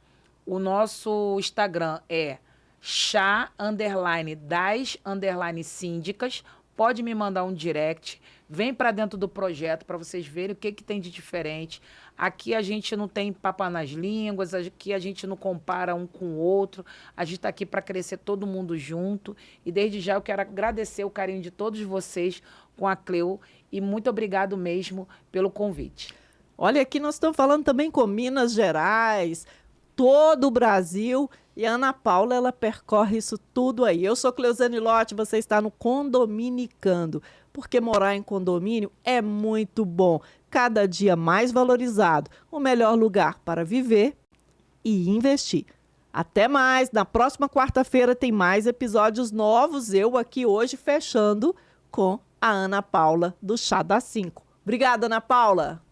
o nosso Instagram é chá_das_síndicas. Pode me mandar um direct, vem para dentro do projeto para vocês verem o que tem de diferente. Aqui a gente não tem papa nas línguas, aqui a gente não compara um com o outro, a gente está aqui para crescer todo mundo junto. E desde já eu quero agradecer o carinho de todos vocês com a Cleo e muito obrigado mesmo pelo convite. Olha, aqui nós estamos falando também com Minas Gerais, todo o Brasil, e a Ana Paula, ela percorre isso tudo aí. Eu sou Cleuzane Lotti, você está no Condominicando, porque morar em condomínio é muito bom, cada dia mais valorizado, o melhor lugar para viver e investir. Até mais, na próxima quarta-feira tem mais episódios novos, eu aqui hoje fechando com a Ana Paula do Chá das 5. Obrigada, Ana Paula!